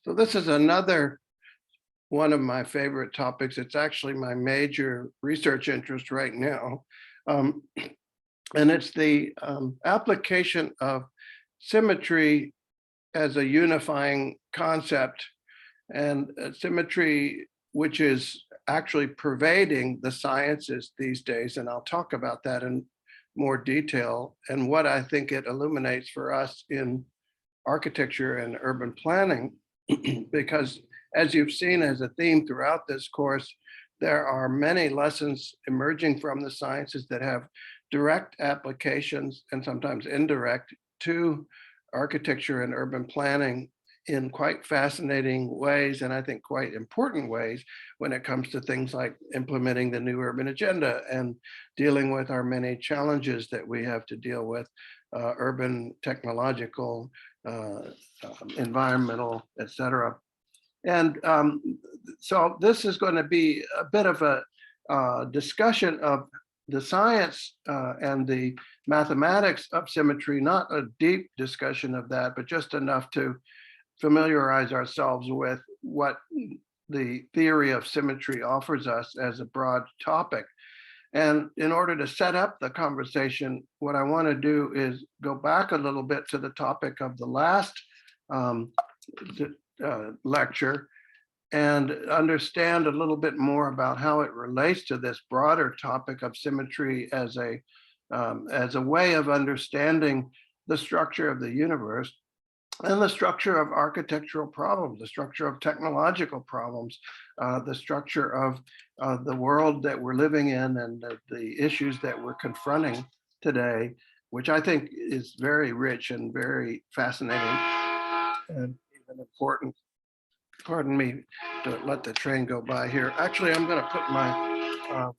So this is another one of my favorite topics. It's actually my major research interest right now. Um, and it's the application of symmetry as a unifying concept, and symmetry, which is actually pervading the sciences these days. And I'll talk about that in more detail and what I think it illuminates for us in architecture and urban planning, because as you've seen as a theme throughout this course, there are many lessons emerging from the sciences that have direct applications and sometimes indirect to architecture and urban planning in quite fascinating ways, and I think quite important ways when it comes to things like implementing the new urban agenda and dealing with our many challenges that we have to deal with, urban, technological, environmental, et cetera. And so this is going to be a bit of a discussion of the science and the mathematics of symmetry, not a deep discussion of that, but just enough to familiarize ourselves with what the theory of symmetry offers us as a broad topic. And in order to set up the conversation, what I want to do is go back a little bit to the topic of the last lecture and understand a little bit more about how it relates to this broader topic of symmetry as a way of understanding the structure of the universe and the structure of architectural problems, the structure of technological problems, the structure of the world that we're living in, and the issues that we're confronting today, which I think is very rich and very fascinating and even important. Pardon me to let the train go by here. Actually, I'm going to put my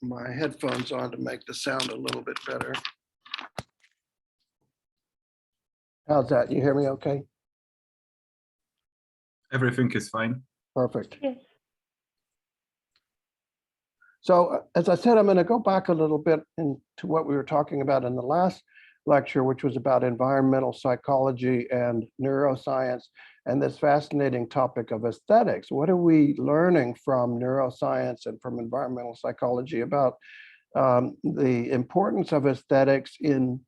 my headphones on to make the sound a little bit better. How's that? You hear me okay? Everything is fine. Perfect. Yes. So as I said, I'm going to go back a little bit into what we were talking about in the last lecture, which was about environmental psychology and neuroscience and this fascinating topic of aesthetics. What are we learning from neuroscience and from environmental psychology about the importance of aesthetics in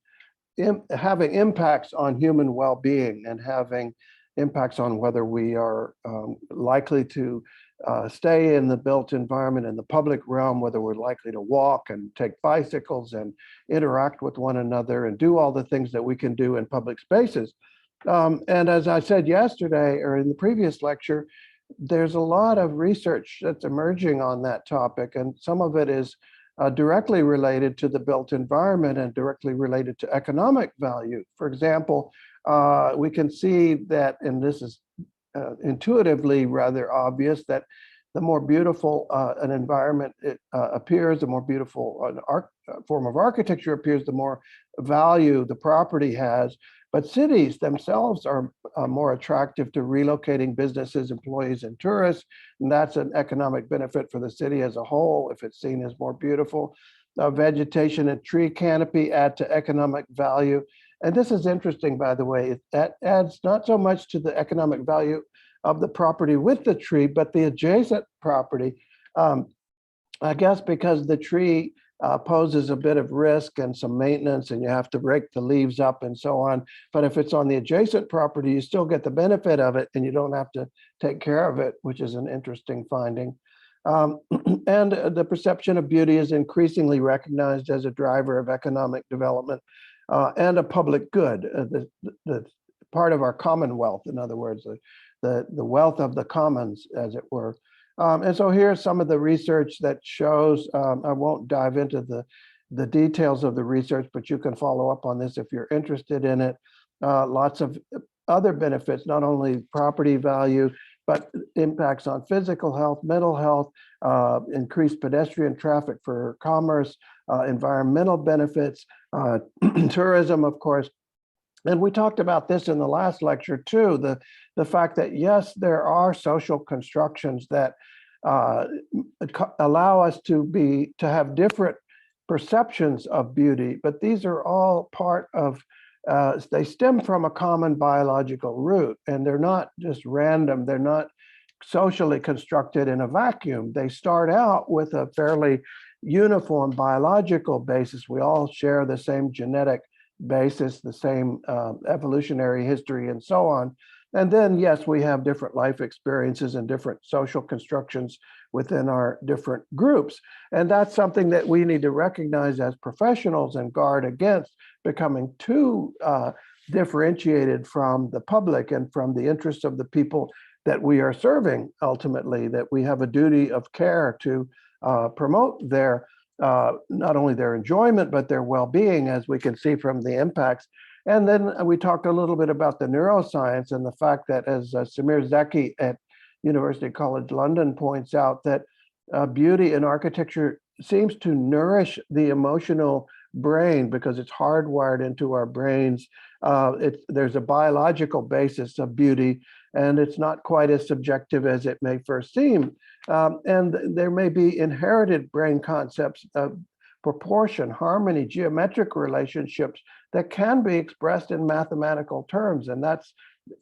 having impacts on human well-being and having impacts on whether we are likely to stay in the built environment in the public realm, whether we're likely to walk and take bicycles and interact with one another and do all the things that we can do in public spaces. And as I said yesterday or in the previous lecture, there's a lot of research that's emerging on that topic, and some of it is directly related to the built environment and directly related to economic value. For example, we can see that, and this is intuitively rather obvious, that the more beautiful an environment appears, the more beautiful an form of architecture appears, the more value the property has. But cities themselves are more attractive to relocating businesses, employees, and tourists. And that's an economic benefit for the city as a whole if it's seen as more beautiful. Vegetation and tree canopy add to economic value. And this is interesting, by the way. That adds not so much to the economic value of the property with the tree, but the adjacent property. I guess because the tree poses a bit of risk and some maintenance, and you have to rake the leaves up and so on. But if it's on the adjacent property, you still get the benefit of it and you don't have to take care of it, which is an interesting finding. And the perception of beauty is increasingly recognized as a driver of economic development and a public good, the part of our commonwealth, in other words, the wealth of the commons, as it were. And so here's some of the research that shows, I won't dive into the details of the research, but you can follow up on this if you're interested in it. Lots of other benefits, not only property value, but impacts on physical health, mental health, increased pedestrian traffic for commerce, environmental benefits, tourism, of course. And we talked about this in the last lecture too, the fact that yes, there are social constructions that allow us to have different perceptions of beauty, but these are all part of they stem from a common biological root, and they're not just random. They're not socially constructed in a vacuum. They start out with a fairly uniform biological basis. We all share the same genetic basis, the same evolutionary history, and so on. And then, yes, we have different life experiences and different social constructions within our different groups. And that's something that we need to recognize as professionals and guard against becoming too differentiated from the public and from the interests of the people that we are serving. Ultimately, that we have a duty of care to promote their not only their enjoyment, but their well-being, as we can see from the impacts. And then we talked a little bit about the neuroscience and the fact that, as Samir Zeki at University College London points out, that beauty in architecture seems to nourish the emotional brain because it's hardwired into our brains. There's a biological basis of beauty, and it's not quite as subjective as it may first seem. And there may be inherited brain concepts of proportion, harmony, geometric relationships that can be expressed in mathematical terms. And that's,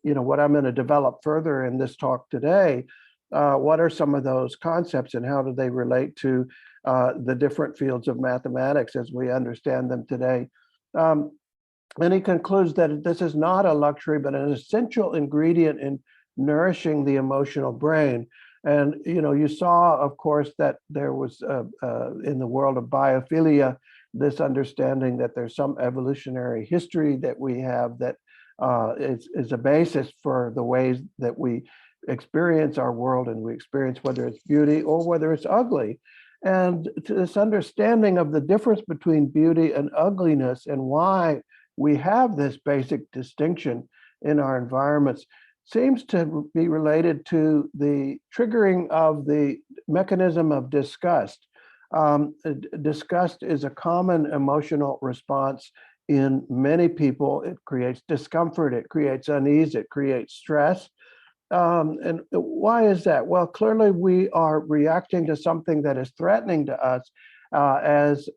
what I'm going to develop further in this talk today. What are some of those concepts and how do they relate to the different fields of mathematics as we understand them today? And he concludes that this is not a luxury, but an essential ingredient in nourishing the emotional brain. And you saw, of course, that there was in the world of biophilia this understanding that there's some evolutionary history that we have that is a basis for the ways that we experience our world, and we experience whether it's beauty or whether it's ugly. And to this understanding of the difference between beauty and ugliness and why we have this basic distinction in our environments seems to be related to the triggering of the mechanism of disgust. Disgust is a common emotional response in many people. It creates discomfort, it creates unease, it creates stress. And why is that? Well, clearly we are reacting to something that is threatening to us as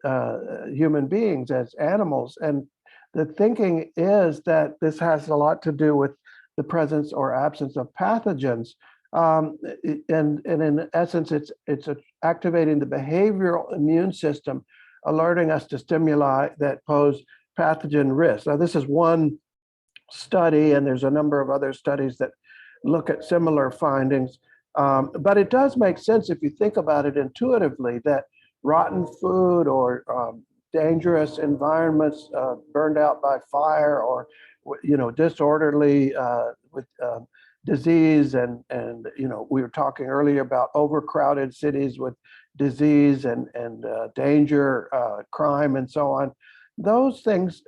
human beings, as animals. And the thinking is that this has a lot to do with the presence or absence of pathogens. And in essence, it's activating the behavioral immune system, alerting us to stimuli that pose pathogen risks. Now, this is one study, and there's a number of other studies that look at similar findings. But it does make sense if you think about it intuitively that rotten food or dangerous environments burned out by fire, or disorderly with disease, and we were talking earlier about overcrowded cities with disease and danger, crime, and so on. Those things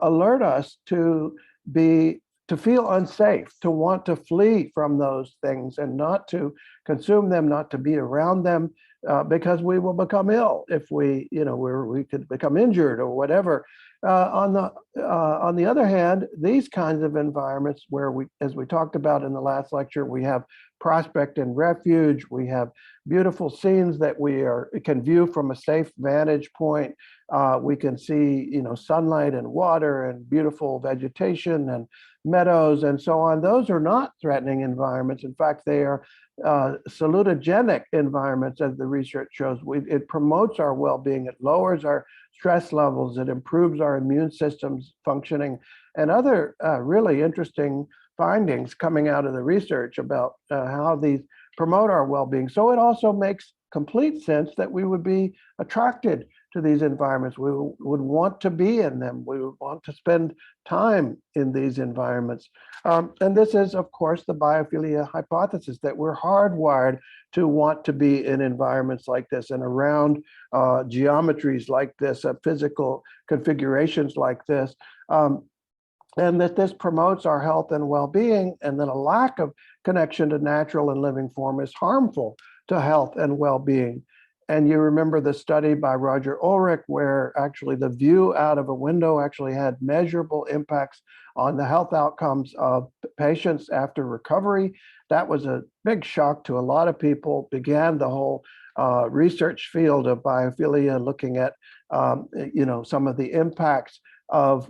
alert us to feel unsafe, to want to flee from those things and not to consume them, not to be around them, because we will become ill if we could become injured or whatever. On the other hand, these kinds of environments where as we talked about in the last lecture, we have prospect and refuge, we have beautiful scenes that we can view from a safe vantage point. We can see, sunlight and water and beautiful vegetation and meadows and so on. Those are not threatening environments. In fact, they are salutogenic environments, as the research shows. It promotes our well-being, it lowers our stress levels, it improves our immune system's functioning, and other really interesting findings coming out of the research about how these promote our well-being. So it also makes complete sense that we would be attracted to these environments. We would want to be in them. We would want to spend time in these environments. And this is, of course, the biophilia hypothesis, that we're hardwired to want to be in environments like this and around geometries like this, physical configurations like this. And that this promotes our health and well-being, and that a lack of connection to natural and living form is harmful to health and well-being. And you remember the study by Roger Ulrich, where actually the view out of a window actually had measurable impacts on the health outcomes of patients after recovery. That was a big shock to a lot of people, began the whole research field of biophilia, looking at some of the impacts of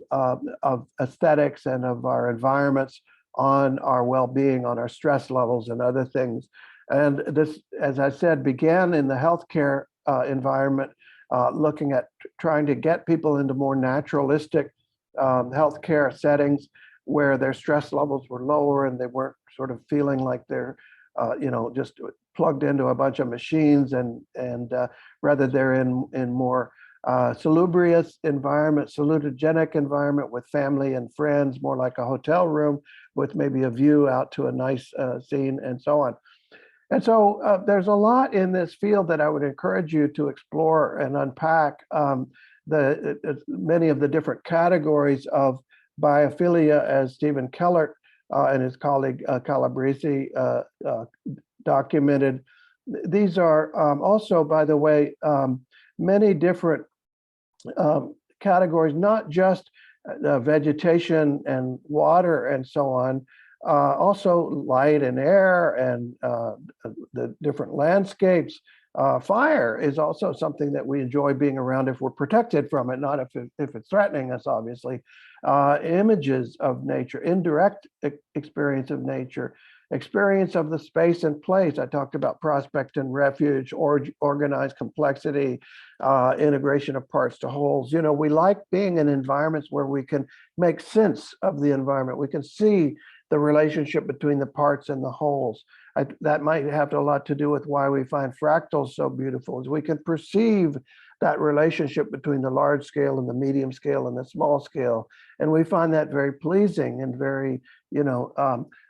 aesthetics and of our environments on our well-being, on our stress levels and other things. And this, as I said, began in the healthcare environment, looking at trying to get people into more naturalistic healthcare settings where their stress levels were lower and they weren't sort of feeling like they're, just plugged into a bunch of machines, and rather they're in more salubrious environment, salutogenic environment with family and friends, more like a hotel room with maybe a view out to a nice scene and so on. And so there's a lot in this field that I would encourage you to explore and unpack many of the different categories of biophilia, as Stephen Kellert and his colleague Calabrese documented. These are also, by the way, many different categories, not just vegetation and water and so on, also light and air and the different landscapes. Fire is also something that we enjoy being around if we're protected from it, not if it's threatening us, obviously. Images of nature, indirect experience of nature, experience of the space and place. I talked about prospect and refuge, organized complexity, integration of parts to wholes. You know, we like being in environments where we can make sense of the environment. We can see the relationship between the parts and the wholes. That might have a lot to do with why we find fractals so beautiful, is we can perceive that relationship between the large scale and the medium scale and the small scale. And we find that very pleasing and very,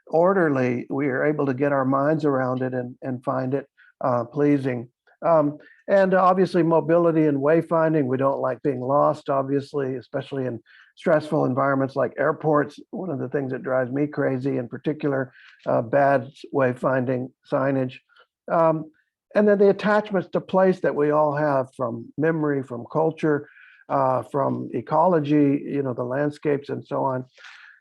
orderly. We are able to get our minds around it and find it pleasing. And obviously mobility and wayfinding. We don't like being lost, obviously, especially in stressful environments like airports. One of the things that drives me crazy, in particular, bad wayfinding signage. And then the attachments to place that we all have, from memory, from culture, from ecology, the landscapes and so on.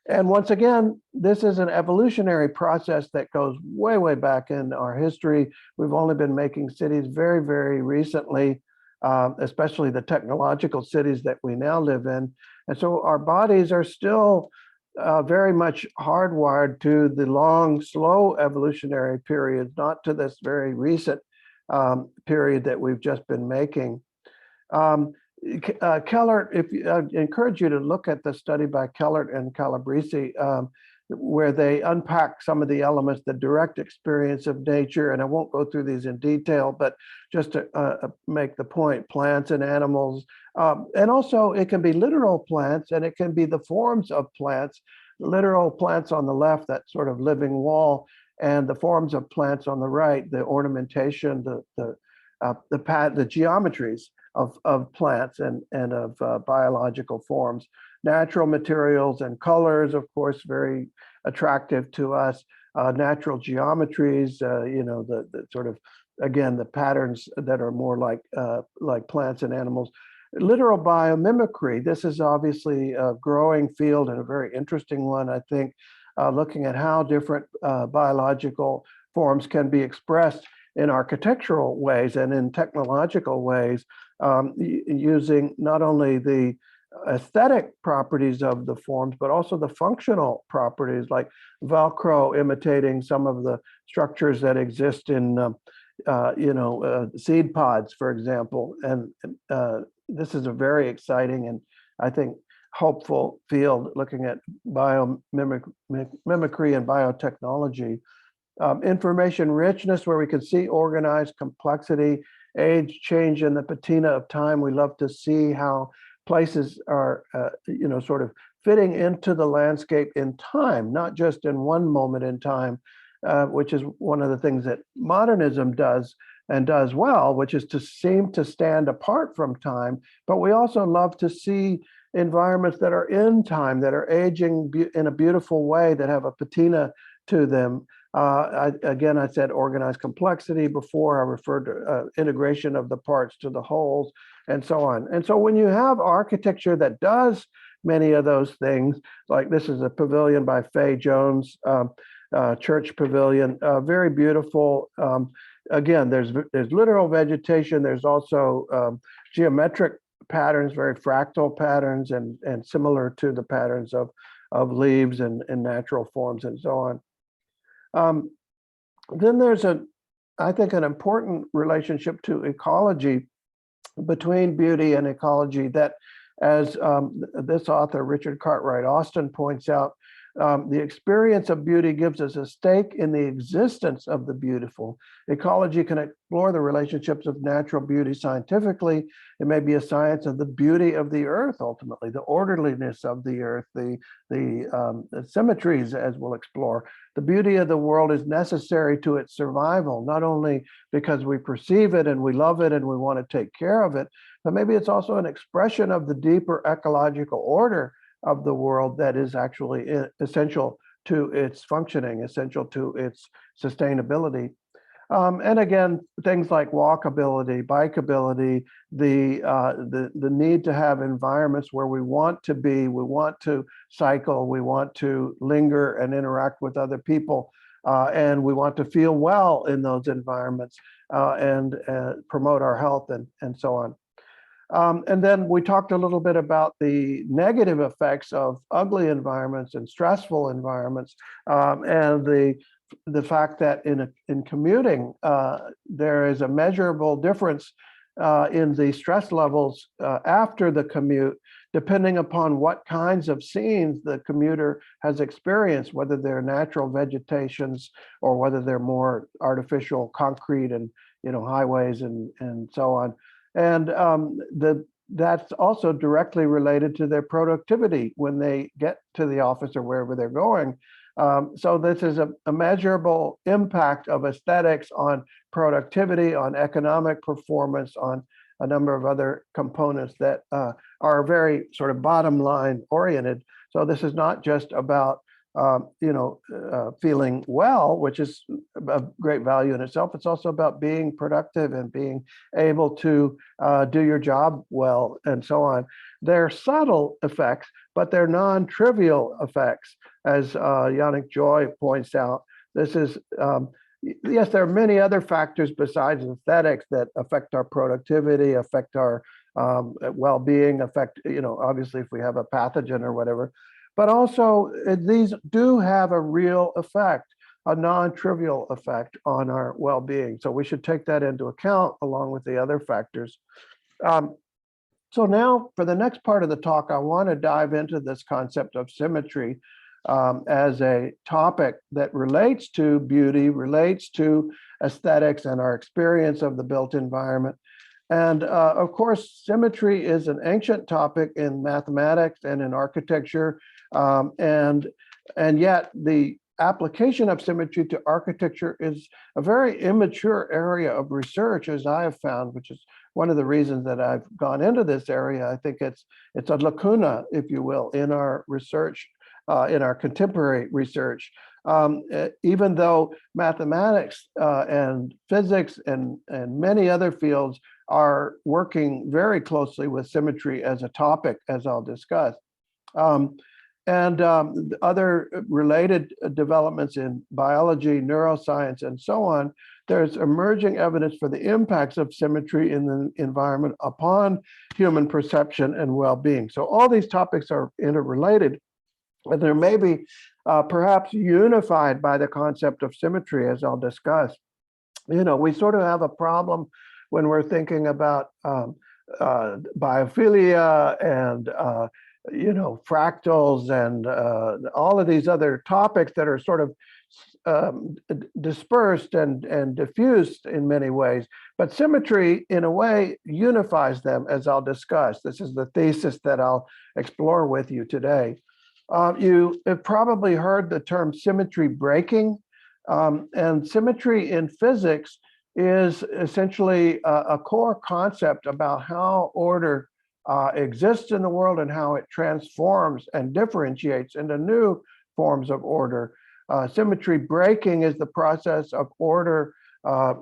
And once again, this is an evolutionary process that goes way, way back in our history. We've only been making cities very, very recently, especially the technological cities that we now live in. And so our bodies are still very much hardwired to the long, slow evolutionary periods, not to this very recent period that we've just been making. Kellert, I encourage you to look at the study by Kellert and Calabrese, where they unpack some of the elements, the direct experience of nature. And I won't go through these in detail, but just to make the point, plants and animals. And also it can be literal plants, and it can be the forms of plants, literal plants on the left, that sort of living wall, and the forms of plants on the right, the ornamentation, the geometries of plants and of biological forms. Natural materials and colors, of course, very attractive to us. Natural geometries, the sort of, again, the patterns that are more like plants and animals. Literal biomimicry. This is obviously a growing field and a very interesting one, I think, looking at how different biological forms can be expressed in architectural ways and in technological ways, using not only the aesthetic properties of the forms, but also the functional properties, like Velcro imitating some of the structures that exist in, seed pods, for example. And this is a very exciting and, I think, hopeful field, looking at biomimicry and biotechnology. Information richness, where we can see organized complexity, age, change in the patina of time. We love to see how places are, sort of fitting into the landscape in time, not just in one moment in time, which is one of the things that modernism does and does well, which is to seem to stand apart from time. But we also love to see environments that are in time, that are aging in a beautiful way, that have a patina to them. I said organized complexity before. I referred to integration of the parts to the wholes and so on. And so when you have architecture that does many of those things, like this is a pavilion by Faye Jones, church pavilion, very beautiful. Again, there's literal vegetation. There's also geometric patterns, very fractal patterns, and similar to the patterns of leaves and natural forms and so on. Then there's I think, an important relationship to ecology between beauty and ecology that, as this author, Richard Cartwright Austin, points out, the experience of beauty gives us a stake in the existence of the beautiful. Ecology can explore the relationships of natural beauty scientifically. It may be a science of the beauty of the earth, ultimately, the orderliness of the earth, the symmetries, as we'll explore. The beauty of the world is necessary to its survival, not only because we perceive it and we love it and we want to take care of it, but maybe it's also an expression of the deeper ecological order of the world that is actually essential to its functioning, essential to its sustainability. And again, things like walkability, bikeability, the need to have environments where we want to be, we want to cycle, we want to linger and interact with other people, and we want to feel well in those environments and promote our health and so on. And then we talked a little bit about the negative effects of ugly environments and stressful environments, and the fact that in commuting, there is a measurable difference in the stress levels after the commute, depending upon what kinds of scenes the commuter has experienced, whether they're natural vegetations or whether they're more artificial concrete and highways and so on. And that's also directly related to their productivity when they get to the office or wherever they're going. So this is a measurable impact of aesthetics on productivity, on economic performance, on a number of other components that are very sort of bottom line oriented. So this is not just about feeling well, which is of great value in itself. It's also about being productive and being able to do your job well and so on. They're subtle effects, but they're non-trivial effects, as Yannick Joy points out. This is, yes, there are many other factors besides aesthetics that affect our productivity, affect our well-being, affect, obviously if we have a pathogen or whatever. But also, these do have a real effect, a non-trivial effect on our well-being. So we should take that into account along with the other factors. So now, for the next part of the talk, I want to dive into this concept of symmetry as a topic that relates to beauty, relates to aesthetics and our experience of the built environment. And of course, symmetry is an ancient topic in mathematics and in architecture. And yet the application of symmetry to architecture is a very immature area of research, as I have found, which is one of the reasons that I've gone into this area. I think it's a lacuna, if you will, in our research, in our contemporary research. Even though mathematics and physics and many other fields are working very closely with symmetry as a topic, as I'll discuss. Other related developments in biology, neuroscience, and so on, there's emerging evidence for the impacts of symmetry in the environment upon human perception and well-being. So all these topics are interrelated, and there may be perhaps unified by the concept of symmetry, as I'll discuss. We sort of have a problem when we're thinking about biophilia and fractals and all of these other topics that are sort of dispersed and diffused in many ways. But symmetry, in a way, unifies them, as I'll discuss. This is the thesis that I'll explore with you today. You have probably heard the term symmetry breaking, and symmetry in physics is essentially a core concept about how order exists in the world and how it transforms and differentiates into new forms of order. Symmetry breaking is the process of order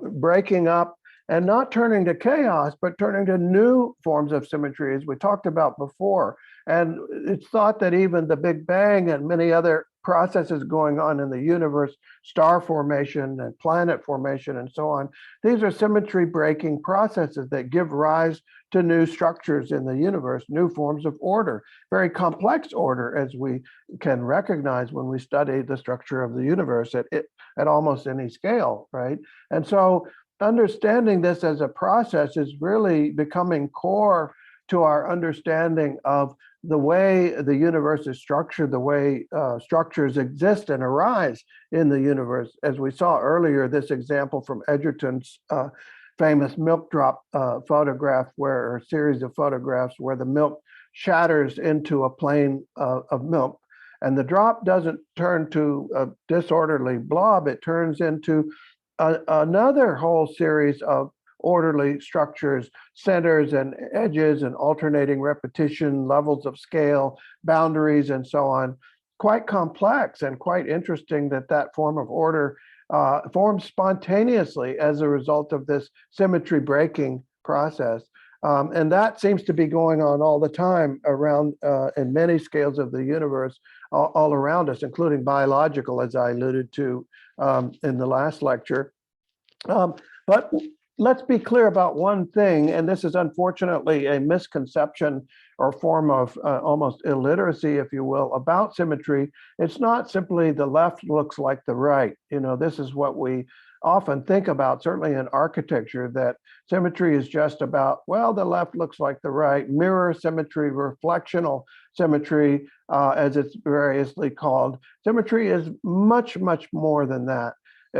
breaking up and not turning to chaos, but turning to new forms of symmetry, as we talked about before. And it's thought that even the Big Bang and many other processes going on in the universe, star formation and planet formation and so on, these are symmetry breaking processes that give rise to new structures in the universe, new forms of order, very complex order, as we can recognize when we study the structure of the universe at almost any scale, right? And so understanding this as a process is really becoming core to our understanding of the way the universe is structured, the way structures exist and arise in the universe. As we saw earlier, this example from Edgerton's famous milk drop photograph, or a series of photographs where the milk shatters into a plane of milk. And the drop doesn't turn to a disorderly blob, it turns into another whole series of orderly structures, centers and edges and alternating repetition, levels of scale, boundaries, and so on. Quite complex and quite interesting that that form of order forms spontaneously as a result of this symmetry breaking process. And that seems to be going on all the time around in many scales of the universe, all around us, including biological, as I alluded to in the last lecture. But let's be clear about one thing, and this is unfortunately a misconception or form of almost illiteracy, if you will, about symmetry. It's not simply the left looks like the right. You know, this is what we often think about, certainly in architecture, that symmetry is just about, well, the left looks like the right, mirror symmetry, reflectional symmetry, as it's variously called. Symmetry is much, much more than that.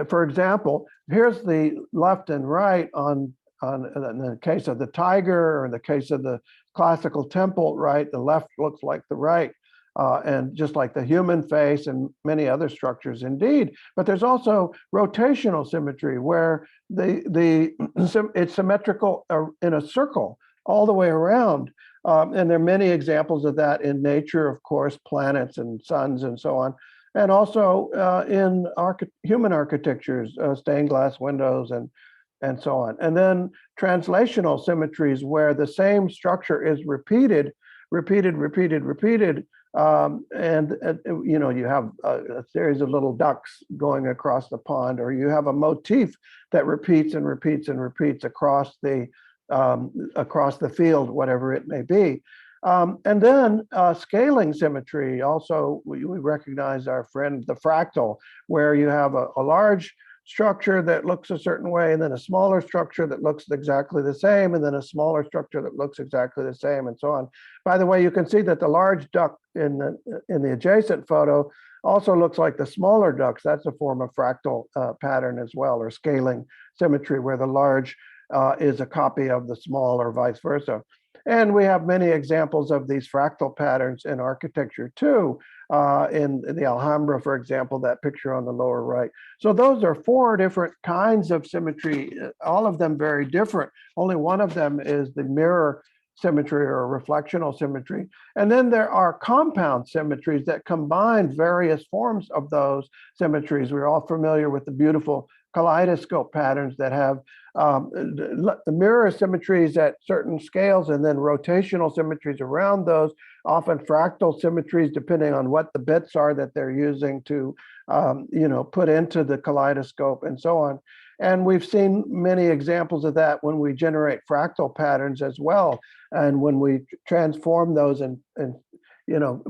For example, here's the left and right in the case of the tiger, or in the case of the classical temple, right? The left looks like the right, and just like the human face and many other structures indeed. But there's also rotational symmetry, where it's symmetrical in a circle all the way around. And there are many examples of that in nature, of course, planets and suns and so on. And also in human architectures, stained glass windows and so on. And then translational symmetries, where the same structure is repeated, and you know, you have a series of little ducks going across the pond, or you have a motif that repeats and repeats and repeats across the field, whatever it may be. And then scaling symmetry, also we recognize our friend the fractal, where you have a large structure that looks a certain way, and then a smaller structure that looks exactly the same, and then a smaller structure that looks exactly the same, and so on. By the way, you can see that the large duck in the adjacent photo also looks like the smaller ducks. That's a form of fractal pattern as well, or scaling symmetry, where the large is a copy of the small, or vice versa. And we have many examples of these fractal patterns in architecture too. In the Alhambra, for example, that picture on the lower right. So those are 4 different kinds of symmetry, all of them very different. Only one of them is the mirror symmetry, or reflectional symmetry. And then there are compound symmetries that combine various forms of those symmetries. We're all familiar with the beautiful kaleidoscope patterns that have the mirror symmetries at certain scales, and then rotational symmetries around those, often fractal symmetries, depending on what the bits are that they're using to you know, put into the kaleidoscope, and so on. And we've seen many examples of that when we generate fractal patterns as well, and when we transform those and you know,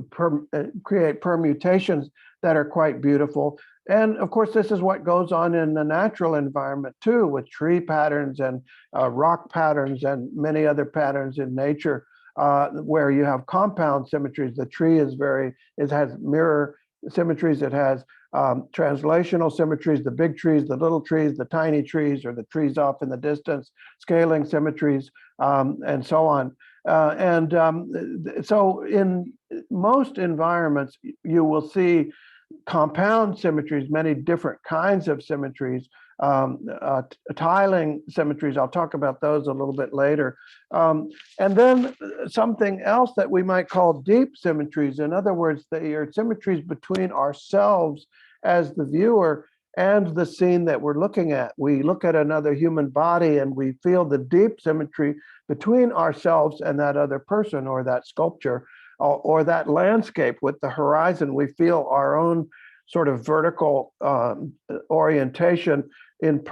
create permutations that are quite beautiful. And of course, this is what goes on in the natural environment too, with tree patterns and rock patterns and many other patterns in nature, where you have compound symmetries. The tree it has mirror symmetries. It has translational symmetries, the big trees, the little trees, the tiny trees, or the trees off in the distance, scaling symmetries, and so on. So in most environments, you will see compound symmetries, many different kinds of symmetries, tiling symmetries. I'll talk about those a little bit later. And then something else that we might call deep symmetries. In other words, they are symmetries between ourselves as the viewer and the scene that we're looking at. We look at another human body and we feel the deep symmetry between ourselves and that other person or that sculpture or that landscape with the horizon. We feel our own sort of vertical orientation in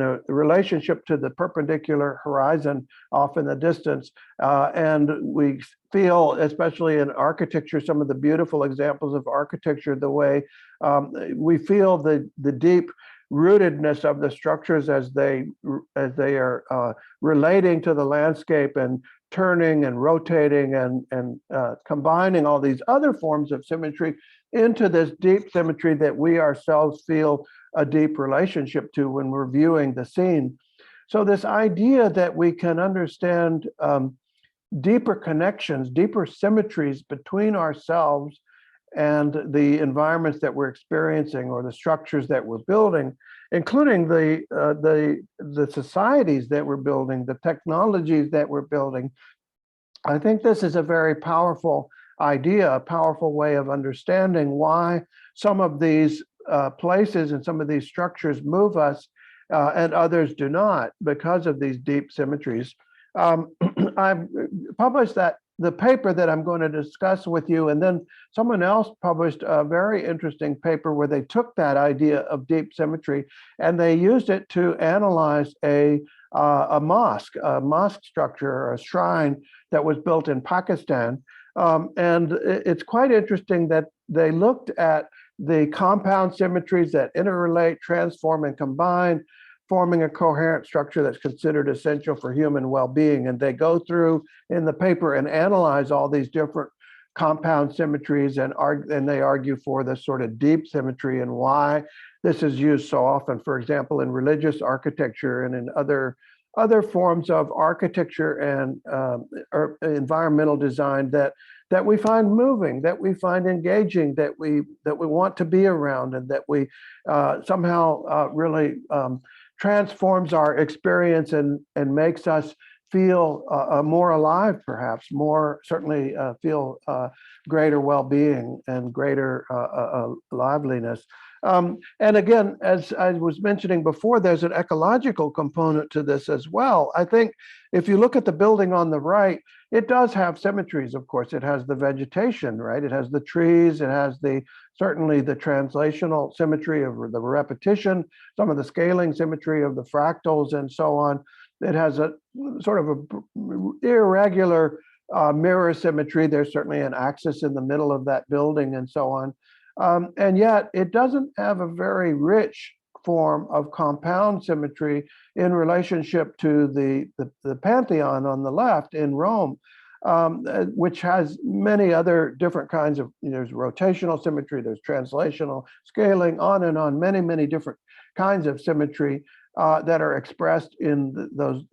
a relationship to the perpendicular horizon off in the distance. And we feel, especially in architecture, some of the beautiful examples of architecture, the way we feel the deep rootedness of the structures as they are relating to the landscape and turning and rotating and combining all these other forms of symmetry into this deep symmetry that we ourselves feel a deep relationship to when we're viewing the scene. So this idea that we can understand deeper connections, deeper symmetries between ourselves and the environments that we're experiencing or the structures that we're building, including the societies that we're building, the technologies that we're building. I think this is a very powerful idea, a powerful way of understanding why some of these places and some of these structures move us and others do not because of these deep symmetries. I've published the paper that I'm going to discuss with you, and then someone else published a very interesting paper where they took that idea of deep symmetry and they used it to analyze a mosque structure or a shrine that was built in Pakistan. And it's quite interesting that they looked at the compound symmetries that interrelate, transform, and combine, forming a coherent structure that's considered essential for human well-being. And they go through in the paper and analyze all these different compound symmetries and they argue for this sort of deep symmetry and why this is used so often, for example, in religious architecture and in other forms of architecture and or environmental design that we find moving, that we find engaging, that we want to be around, and that we somehow really transforms our experience and makes us feel more alive, perhaps, more certainly feel greater well-being and greater liveliness. And again, as I was mentioning before, there's an ecological component to this as well. I think if you look at the building on the right, it does have symmetries, of course. It has the vegetation, right? It has the trees, it has certainly the translational symmetry of the repetition, some of the scaling symmetry of the fractals and so on. It has a sort of a irregular mirror symmetry. There's certainly an axis in the middle of that building and so on. And yet it doesn't have a very rich form of compound symmetry in relationship to the Pantheon on the left in Rome, which has many other different kinds of, there's rotational symmetry, there's translational, scaling, on and on, many different kinds of symmetry that are expressed in those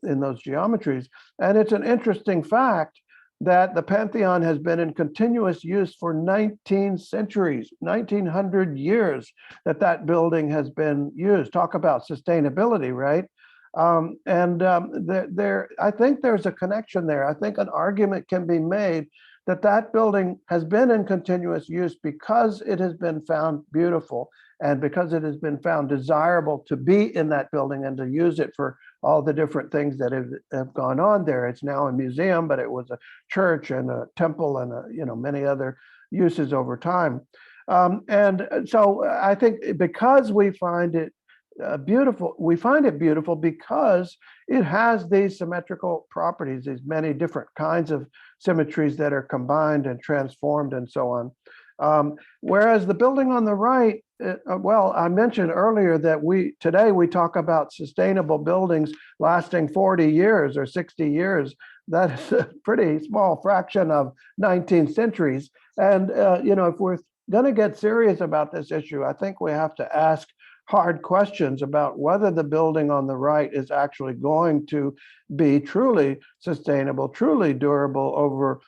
geometries. And it's an interesting fact that the Pantheon has been in continuous use for 19 centuries, 1900 years that building has been used. Talk about sustainability, right? I think there's a connection there. I think an argument can be made that building has been in continuous use because it has been found beautiful and because it has been found desirable to be in that building and to use it for all the different things that have gone on there. It's now a museum, but it was a church and a temple and many other uses over time. And so I think because we find it beautiful, we find it beautiful because it has these symmetrical properties, these many different kinds of symmetries that are combined and transformed and so on. Whereas the building on the right, well, I mentioned earlier that today we talk about sustainable buildings lasting 40 years or 60 years. That is a pretty small fraction of 19 centuries. And, if we're going to get serious about this issue, I think we have to ask hard questions about whether the building on the right is actually going to be truly sustainable, truly durable over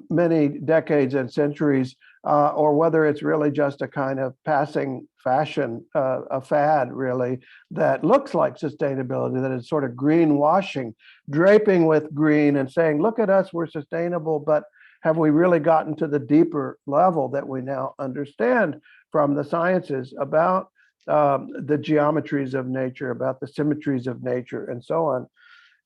many decades and centuries, or whether it's really just a kind of passing fashion, a fad really, that looks like sustainability, that is sort of greenwashing, draping with green and saying, look at us, we're sustainable, but have we really gotten to the deeper level that we now understand from the sciences about the geometries of nature, about the symmetries of nature, and so on.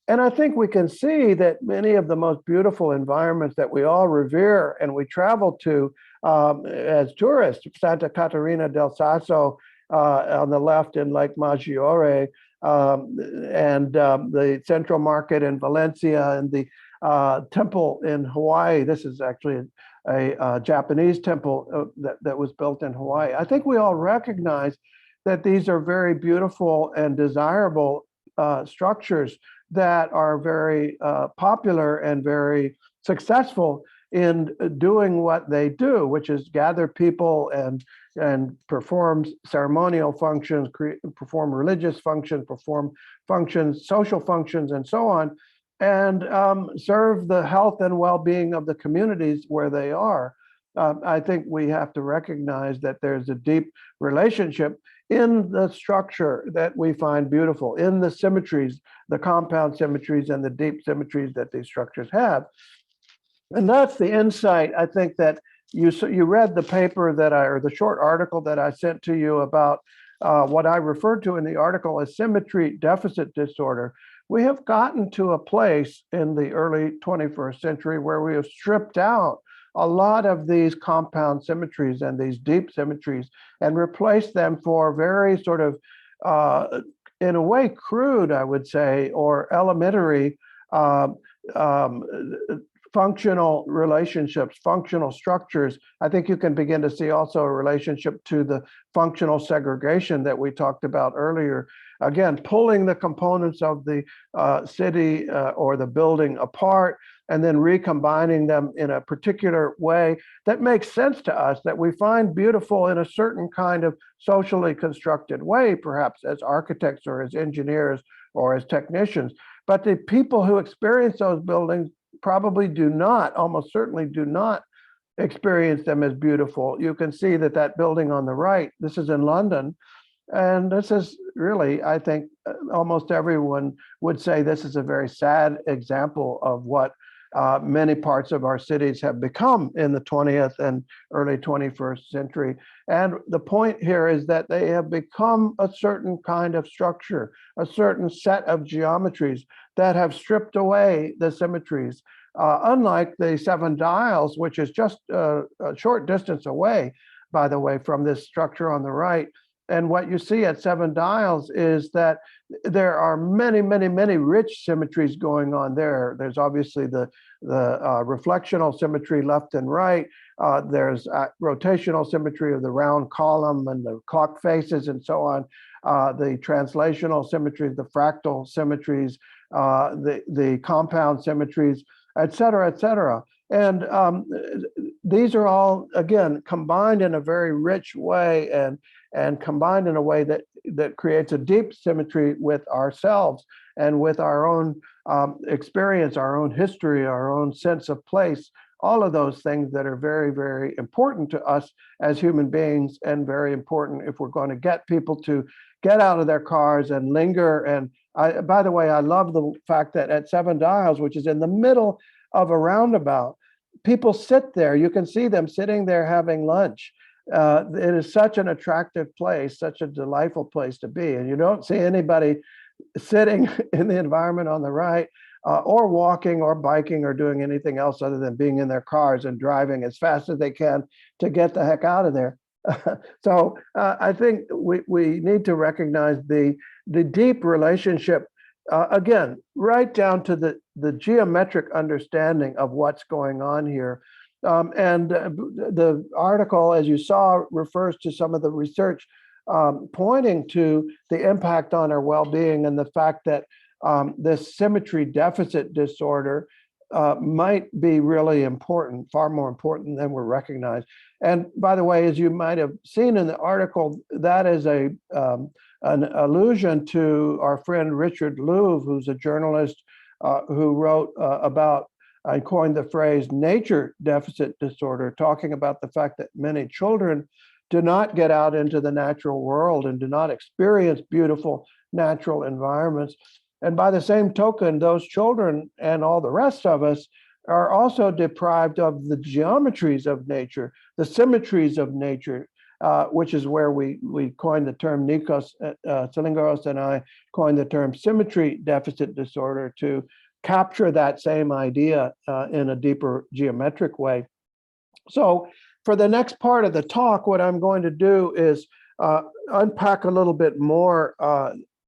And I think we can see that many of the most beautiful environments that we all revere and we travel to as tourists, Santa Catarina del Sasso on the left in Lake Maggiore, and the Central Market in Valencia, and the temple in Hawaii. This is actually a Japanese temple that was built in Hawaii. I think we all recognize that these are very beautiful and desirable structures that are very popular and very successful in doing what they do, which is gather people and perform ceremonial functions, perform religious functions, perform functions, social functions, and so on, and serve the health and well-being of the communities where they are. I think we have to recognize that there's a deep relationship in the structure that we find beautiful, in the symmetries, the compound symmetries and the deep symmetries that these structures have. And that's the insight, I think, that you read the paper that or the short article that I sent to you about what I referred to in the article as symmetry deficit disorder. We have gotten to a place in the early 21st century where we have stripped out a lot of these compound symmetries and these deep symmetries and replaced them for very sort of, in a way, crude, I would say, or elementary functional relationships, functional structures. I think you can begin to see also a relationship to the functional segregation that we talked about earlier. Again, pulling the components of the city or the building apart and then recombining them in a particular way that makes sense to us, that we find beautiful in a certain kind of socially constructed way, perhaps as architects or as engineers or as technicians. But the people who experience those buildings probably do not, almost certainly do not experience them as beautiful. You can see that building on the right, this is in London, and this is really, I think, almost everyone would say this is a very sad example of what many parts of our cities have become in the 20th and early 21st century. And the point here is that they have become a certain kind of structure, a certain set of geometries that have stripped away the symmetries. Unlike the Seven Dials, which is just a short distance away, by the way, from this structure on the right. And what you see at Seven Dials is that there are many, many, many rich symmetries going on there. There's obviously the reflectional symmetry left and right. There's rotational symmetry of the round column and the clock faces and so on. The translational symmetries, the fractal symmetries, the compound symmetries, et cetera, et cetera. And these are all, again, combined in a very rich way and combined in a way that creates a deep symmetry with ourselves and with our own experience, our own history, our own sense of place, all of those things that are very, very important to us as human beings and very important if we're going to get people to get out of their cars and linger. And by the way, I love the fact that at Seven Dials, which is in the middle of a roundabout, people sit there. You can see them sitting there having lunch. It is such an attractive place, such a delightful place to be. And you don't see anybody sitting in the environment on the right or walking or biking or doing anything else other than being in their cars and driving as fast as they can to get the heck out of there. So I think we need to recognize the deep relationship, again, right down to the geometric understanding of what's going on here. And the article, as you saw, refers to some of the research pointing to the impact on our well-being and the fact that this symmetry deficit disorder might be really important, far more important than we're recognized. And by the way, as you might have seen in the article, that is an allusion to our friend Richard Louv, who's a journalist who wrote about, I coined the phrase nature deficit disorder, talking about the fact that many children do not get out into the natural world and do not experience beautiful natural environments. And by the same token, those children and all the rest of us are also deprived of the geometries of nature, the symmetries of nature, which is where we coined the term Nikos Tsalingaros and I coined the term symmetry deficit disorder to capture that same idea in a deeper geometric way. So for the next part of the talk, what I'm going to do is unpack a little bit more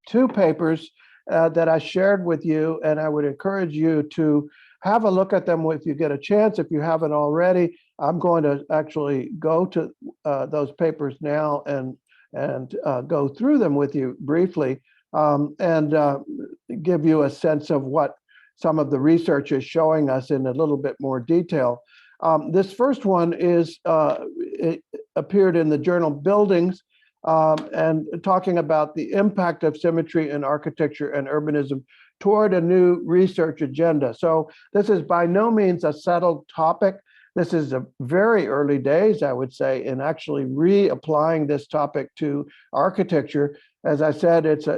two papers that I shared with you, and I would encourage you to have a look at them if you get a chance. If you haven't already, I'm going to actually go to those papers now and go through them with you briefly and give you a sense of what some of the research is showing us in a little bit more detail. This first one is it appeared in the journal Buildings and talking about the impact of symmetry in architecture and urbanism toward a new research agenda. So this is by no means a settled topic. This is a very early days, I would say, in actually reapplying this topic to architecture. As I said, it's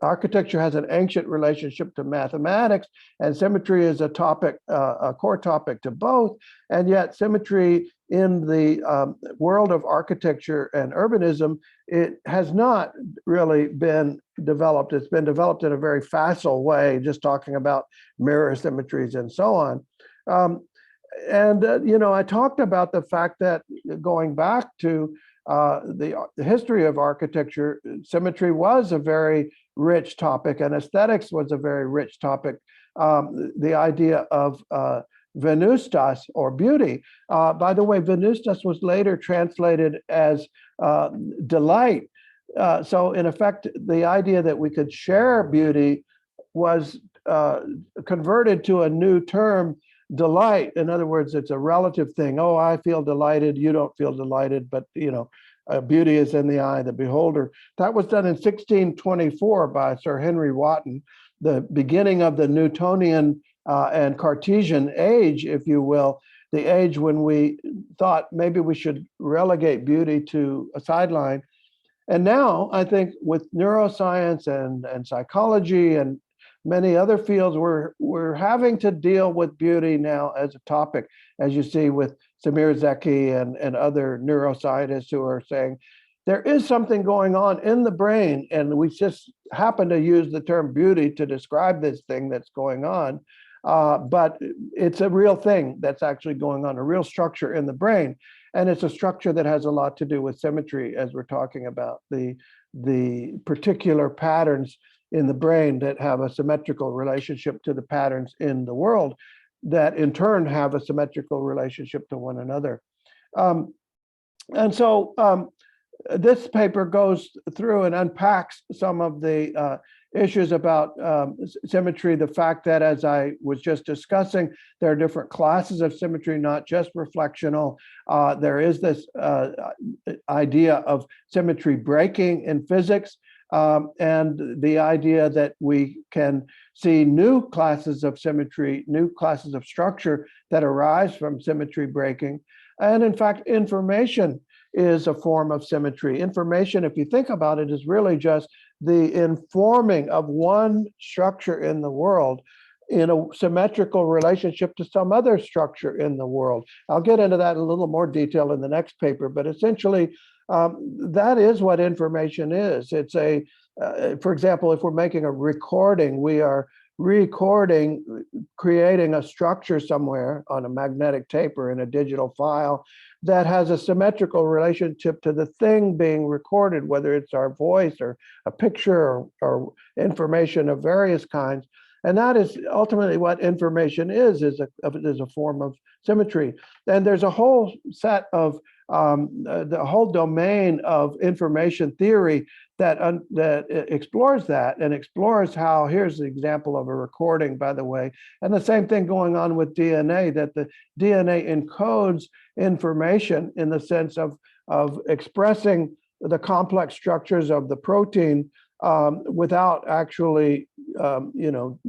architecture has an ancient relationship to mathematics, and symmetry is a topic, a core topic to both. And yet, symmetry in the world of architecture and urbanism, it has not really been developed. It's been developed in a very facile way, just talking about mirror symmetries and so on. You know, I talked about the fact that going back to the history of architecture, symmetry was a very rich topic, and aesthetics was a very rich topic. The idea of venustas, or beauty. By the way, venustas was later translated as delight. So in effect, the idea that we could share beauty was converted to a new term, delight. In other words, it's a relative thing. Oh, I feel delighted, you don't feel delighted, but you know, beauty is in the eye of the beholder. That was done in 1624 by Sir Henry Wotton, the beginning of the Newtonian and Cartesian age, if you will, the age when we thought maybe we should relegate beauty to a sideline. And now I think with neuroscience and psychology and many other fields, we're having to deal with beauty now as a topic, as you see with Samir Zeki and other neuroscientists who are saying there is something going on in the brain, and we just happen to use the term beauty to describe this thing that's going on. But it's a real thing that's actually going on, a real structure in the brain. And it's a structure that has a lot to do with symmetry, as we're talking about the particular patterns in the brain that have a symmetrical relationship to the patterns in the world that in turn have a symmetrical relationship to one another. And so this paper goes through and unpacks some of the issues about symmetry, the fact that, as I was just discussing, there are different classes of symmetry, not just reflectional. There is this idea of symmetry breaking in physics, and the idea that we can see new classes of symmetry, new classes of structure that arise from symmetry breaking. And in fact, information is a form of symmetry. Information, if you think about it, is really just the informing of one structure in the world in a symmetrical relationship to some other structure in the world. I'll get into that in a little more detail in the next paper, but essentially, that is what information is. It's a, for example, if we're making a recording, we are recording, creating a structure somewhere on a magnetic tape or in a digital file that has a symmetrical relationship to the thing being recorded, whether it's our voice or a picture or information of various kinds. And that is ultimately what information is a form of symmetry. And there's a whole set of the whole domain of information theory that explores that and explores how, here's the example of a recording, by the way, and the same thing going on with DNA, that the DNA encodes information in the sense of expressing the complex structures of the protein without actually,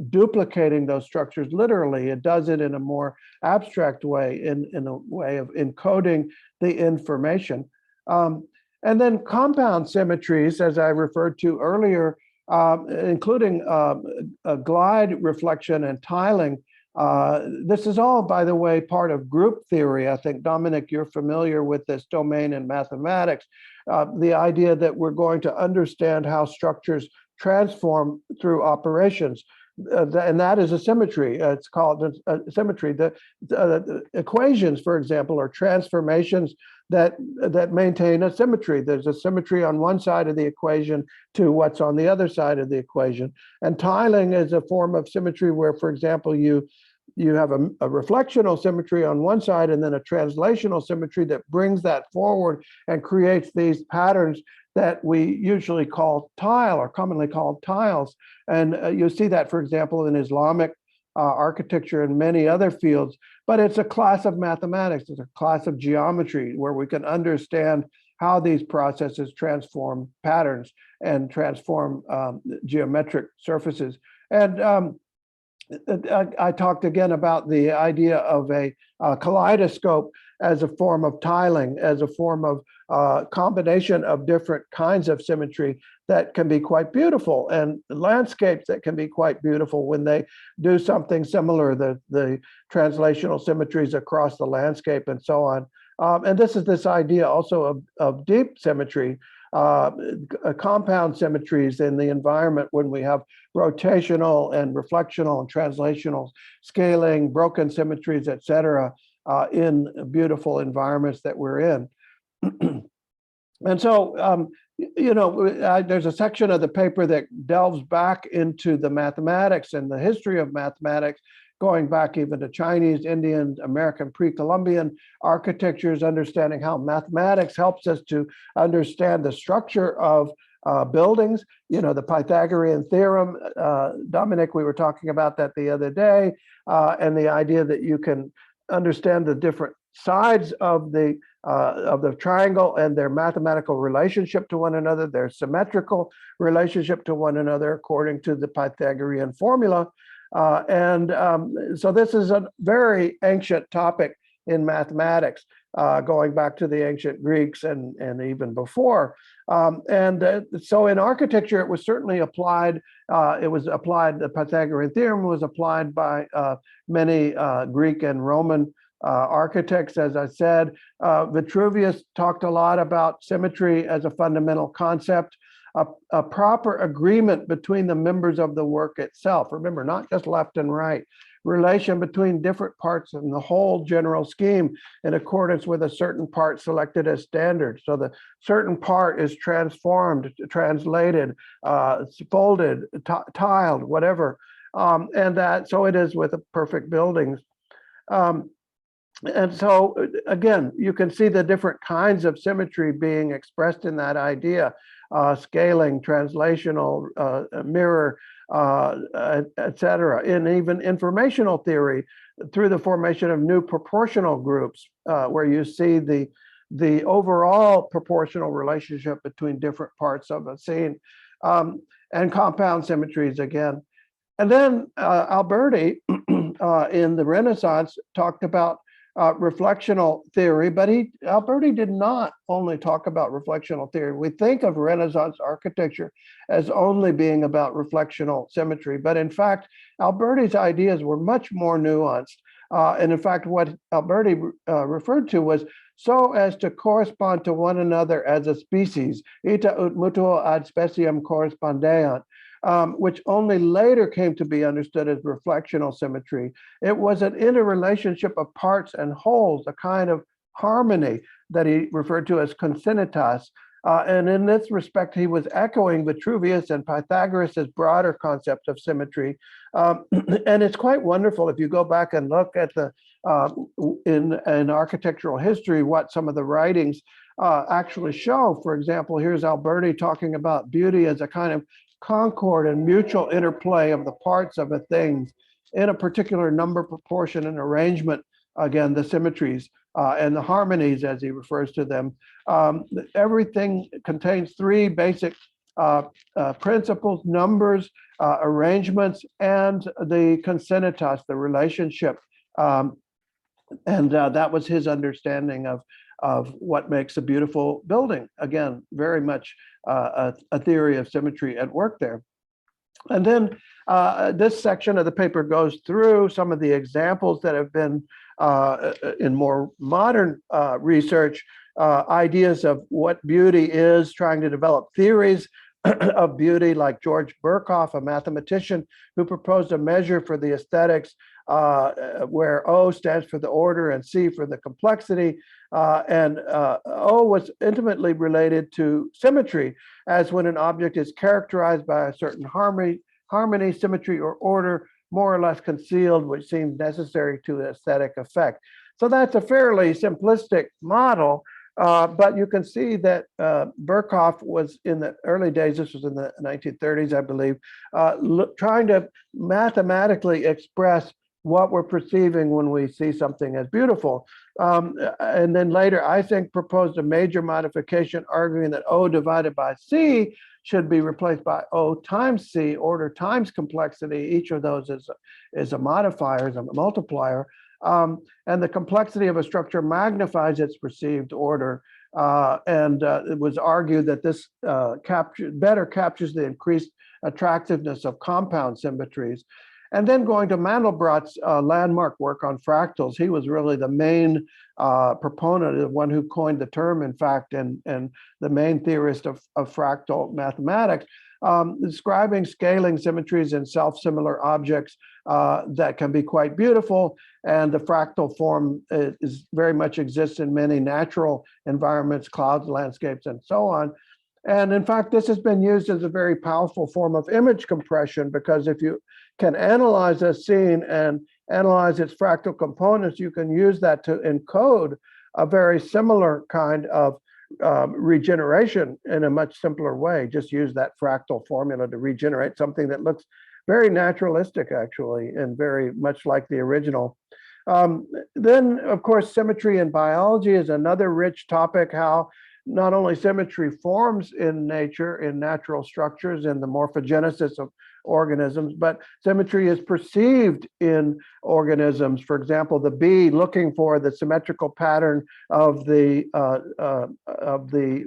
duplicating those structures literally. It does it in a more abstract way, in a way of encoding the information. And then compound symmetries, as I referred to earlier, including glide reflection and tiling, This is all, by the way, part of group theory. I think, Dominic, you're familiar with this domain in mathematics. The idea that we're going to understand how structures transform through operations. And that is a symmetry. It's called a symmetry. The equations, for example, are transformations that maintain a symmetry. There's a symmetry on one side of the equation to what's on the other side of the equation. And tiling is a form of symmetry where, for example, you have a reflectional symmetry on one side and then a translational symmetry that brings that forward and creates these patterns that we usually call tile, or commonly called tiles. And you see that, for example, in Islamic architecture and many other fields. But it's a class of mathematics, it's a class of geometry where we can understand how these processes transform patterns and transform geometric surfaces. And I talked again about the idea of a kaleidoscope as a form of tiling, as a form of combination of different kinds of symmetry that can be quite beautiful, and landscapes that can be quite beautiful when they do something similar, the translational symmetries across the landscape and so on. And this idea also of deep symmetry, compound symmetries in the environment when we have rotational and reflectional and translational scaling, broken symmetries, et cetera, in beautiful environments that we're in. And so, there's a section of the paper that delves back into the mathematics and the history of mathematics, going back even to Chinese, Indian, American, pre-Columbian architectures, understanding how mathematics helps us to understand the structure of buildings. The Pythagorean theorem, Dominic, we were talking about that the other day, and the idea that you can understand the different sides of the triangle and their mathematical relationship to one another, their symmetrical relationship to one another according to the Pythagorean formula. So this is a very ancient topic in mathematics, going back to the ancient Greeks and even before. So in architecture, it was certainly applied. The Pythagorean theorem was applied by many Greek and Roman architects, as I said. Vitruvius talked a lot about symmetry as a fundamental concept. A proper agreement between the members of the work itself. Remember, not just left and right. Relation between different parts in the whole general scheme in accordance with a certain part selected as standard. So the certain part is transformed, translated, folded, tiled, whatever. So it is with perfect buildings. And so, again, you can see the different kinds of symmetry being expressed in that idea. Scaling, translational, mirror, et cetera, and even informational theory through the formation of new proportional groups, where you see the overall proportional relationship between different parts of a scene, and compound symmetries again. And then Alberti in the Renaissance talked about reflectional theory, but Alberti did not only talk about reflectional theory. We think of Renaissance architecture as only being about reflectional symmetry, but in fact, Alberti's ideas were much more nuanced. And in fact, what Alberti referred to was so as to correspond to one another as a species, ita ut mutuo ad speciem correspondeant, which only later came to be understood as reflectional symmetry. It was an interrelationship of parts and wholes, a kind of harmony that he referred to as consonitas. And in this respect, he was echoing Vitruvius and Pythagoras' broader concept of symmetry. And it's quite wonderful if you go back and look at in architectural history, what some of the writings actually show. For example, here's Alberti talking about beauty as a kind of concord and mutual interplay of the parts of a thing in a particular number, proportion, and arrangement. Again, the symmetries and the harmonies, as he refers to them. Everything contains three basic principles: numbers, arrangements, and the consonitas, the relationship. And that was his understanding of what makes a beautiful building. Again, very much a theory of symmetry at work there. And then this section of the paper goes through some of the examples that have been in more modern research, ideas of what beauty is, trying to develop theories of beauty, like George Birkhoff, a mathematician, who proposed a measure for the aesthetics where O stands for the order and C for the complexity. And O was intimately related to symmetry, as when an object is characterized by a certain harmony, symmetry, or order, more or less concealed, which seems necessary to the aesthetic effect. So that's a fairly simplistic model, but you can see that Birkhoff was in the early days, this was in the 1930s, I believe, trying to mathematically express what we're perceiving when we see something as beautiful. And then later, I think, proposed a major modification, arguing that O divided by C should be replaced by O times C, order times complexity. Each of those is a modifier, is a multiplier. And the complexity of a structure magnifies its perceived order. And it was argued that this better captures the increased attractiveness of compound symmetries. And then going to Mandelbrot's landmark work on fractals, he was really the main proponent, the one who coined the term, in fact, and the main theorist of fractal mathematics, describing scaling symmetries in self-similar objects that can be quite beautiful. And the fractal form is very much exists in many natural environments, clouds, landscapes, and so on. And in fact, this has been used as a very powerful form of image compression, because if you can analyze a scene and analyze its fractal components, you can use that to encode a very similar kind of regeneration in a much simpler way. Just use that fractal formula to regenerate something that looks very naturalistic, actually, and very much like the original. Then, of course, symmetry in biology is another rich topic, how not only symmetry forms in nature, in natural structures, in the morphogenesis of organisms, but symmetry is perceived in organisms. For example, the bee looking for the symmetrical pattern of the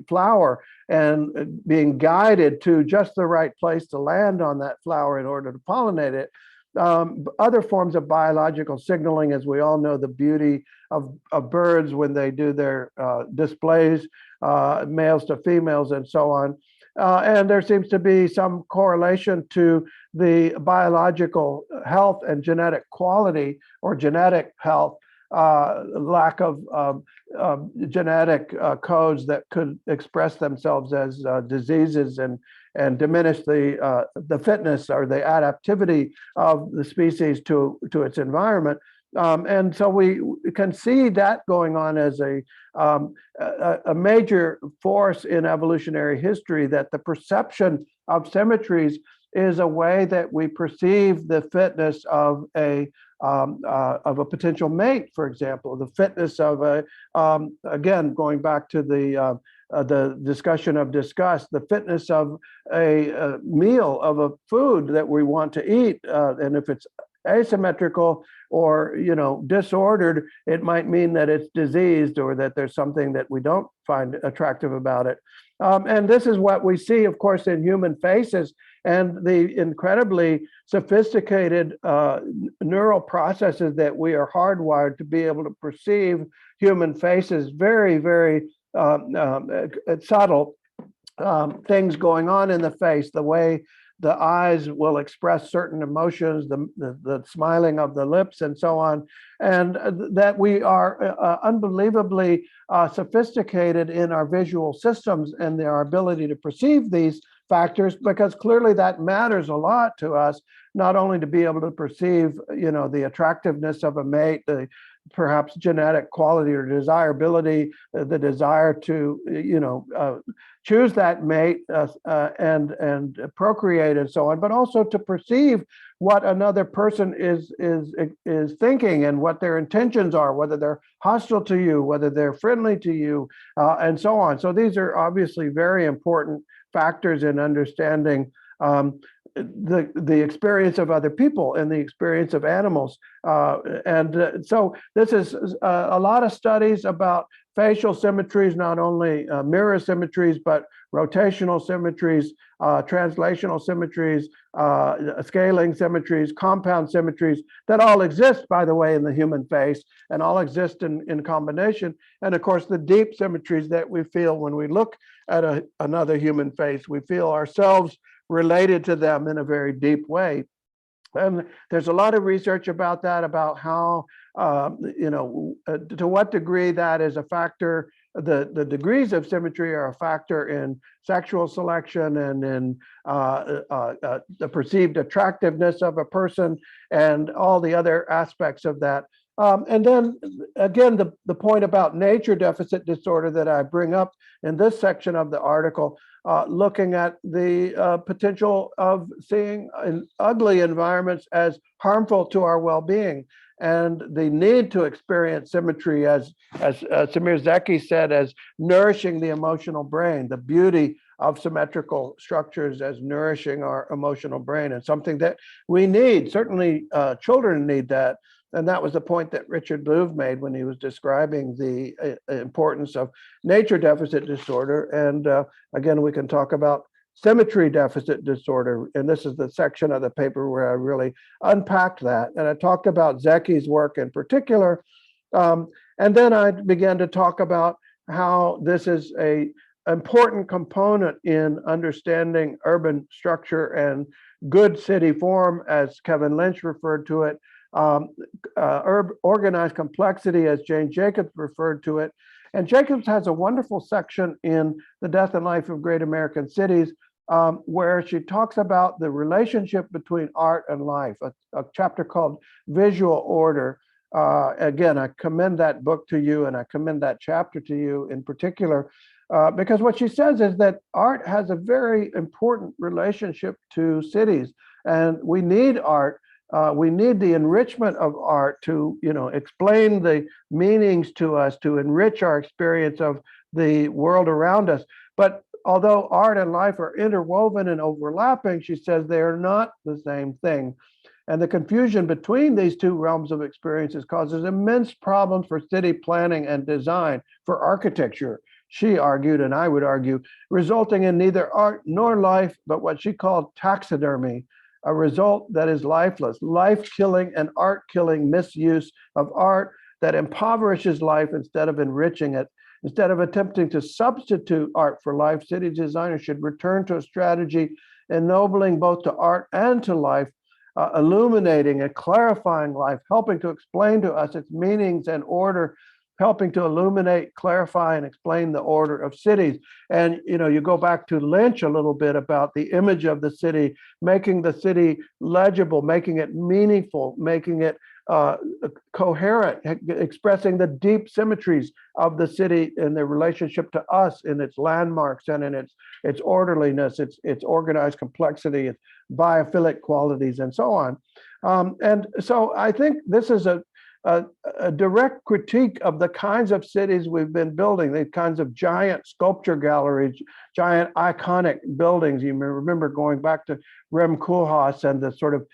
flower and being guided to just the right place to land on that flower in order to pollinate it. Other forms of biological signaling, as we all know, the beauty of birds when they do their displays, males to females and so on. And there seems to be some correlation to the biological health and genetic quality, or genetic health, lack of genetic codes that could express themselves as diseases and diminish the fitness or the adaptivity of the species to its environment. And so we can see that going on as a major force in evolutionary history, that the perception of symmetries is a way that we perceive the fitness of a potential mate, for example, the fitness of again, going back to the discussion of disgust, the fitness of a meal, of a food that we want to eat, and if it's asymmetrical or disordered, it might mean that it's diseased or that there's something that we don't find attractive about it. And this is what we see, of course, in human faces, and the incredibly sophisticated neural processes that we are hardwired to be able to perceive human faces, very, very subtle things going on in the face, the way the eyes will express certain emotions, the smiling of the lips, and so on, and that we are unbelievably sophisticated in our visual systems and our ability to perceive these factors, because clearly that matters a lot to us, not only to be able to perceive, the attractiveness of a mate, the perhaps genetic quality or desirability, the desire to, choose that mate and procreate and so on, but also to perceive what another person is thinking and what their intentions are, whether they're hostile to you, whether they're friendly to you, and so on. So these are obviously very important factors in understanding the experience of other people and the experience of animals. So this is a lot of studies about facial symmetries, not only mirror symmetries, but rotational symmetries, translational symmetries, scaling symmetries, compound symmetries that all exist, by the way, in the human face and all exist in combination. And of course, the deep symmetries that we feel when we look at another human face, we feel ourselves related to them in a very deep way. And there's a lot of research about that, about how, to what degree that is a factor. The degrees of symmetry are a factor in sexual selection and in the perceived attractiveness of a person and all the other aspects of that. And then again, the point about nature deficit disorder that I bring up in this section of the article, looking at the potential of seeing ugly environments as harmful to our well-being, and the need to experience symmetry, as Semir Zeki said, as nourishing the emotional brain, the beauty of symmetrical structures as nourishing our emotional brain, and something that we need. Certainly children need that. And that was the point that Richard Louv made when he was describing the importance of nature deficit disorder. And again, we can talk about symmetry deficit disorder. And this is the section of the paper where I really unpacked that. And I talked about Zeki's work in particular. And then I began to talk about how this is an important component in understanding urban structure and good city form, as Kevin Lynch referred to it. Organized complexity, as Jane Jacobs referred to it. And Jacobs has a wonderful section in The Death and Life of Great American Cities, where she talks about the relationship between art and life, a chapter called Visual Order. Again, I commend that book to you, and I commend that chapter to you in particular, because what she says is that art has a very important relationship to cities, and we need art. We need the enrichment of art to, explain the meanings to us, to enrich our experience of the world around us. But although art and life are interwoven and overlapping, she says they are not the same thing. And the confusion between these two realms of experiences causes immense problems for city planning and design, for architecture, she argued, and I would argue, resulting in neither art nor life, but what she called taxidermy, a result that is lifeless, life-killing and art-killing misuse of art that impoverishes life instead of enriching it. Instead of attempting to substitute art for life, city designers should return to a strategy ennobling both to art and to life, illuminating and clarifying life, helping to explain to us its meanings and order, helping to illuminate, clarify, and explain the order of cities. And you go back to Lynch a little bit about the image of the city, making the city legible, making it meaningful, making it coherent, expressing the deep symmetries of the city in their relationship to us, in its landmarks and in its orderliness, its organized complexity, its biophilic qualities, and so on. And so I think this is a direct critique of the kinds of cities we've been building, the kinds of giant sculpture galleries, giant iconic buildings. You may remember going back to Rem Koolhaas and the sort of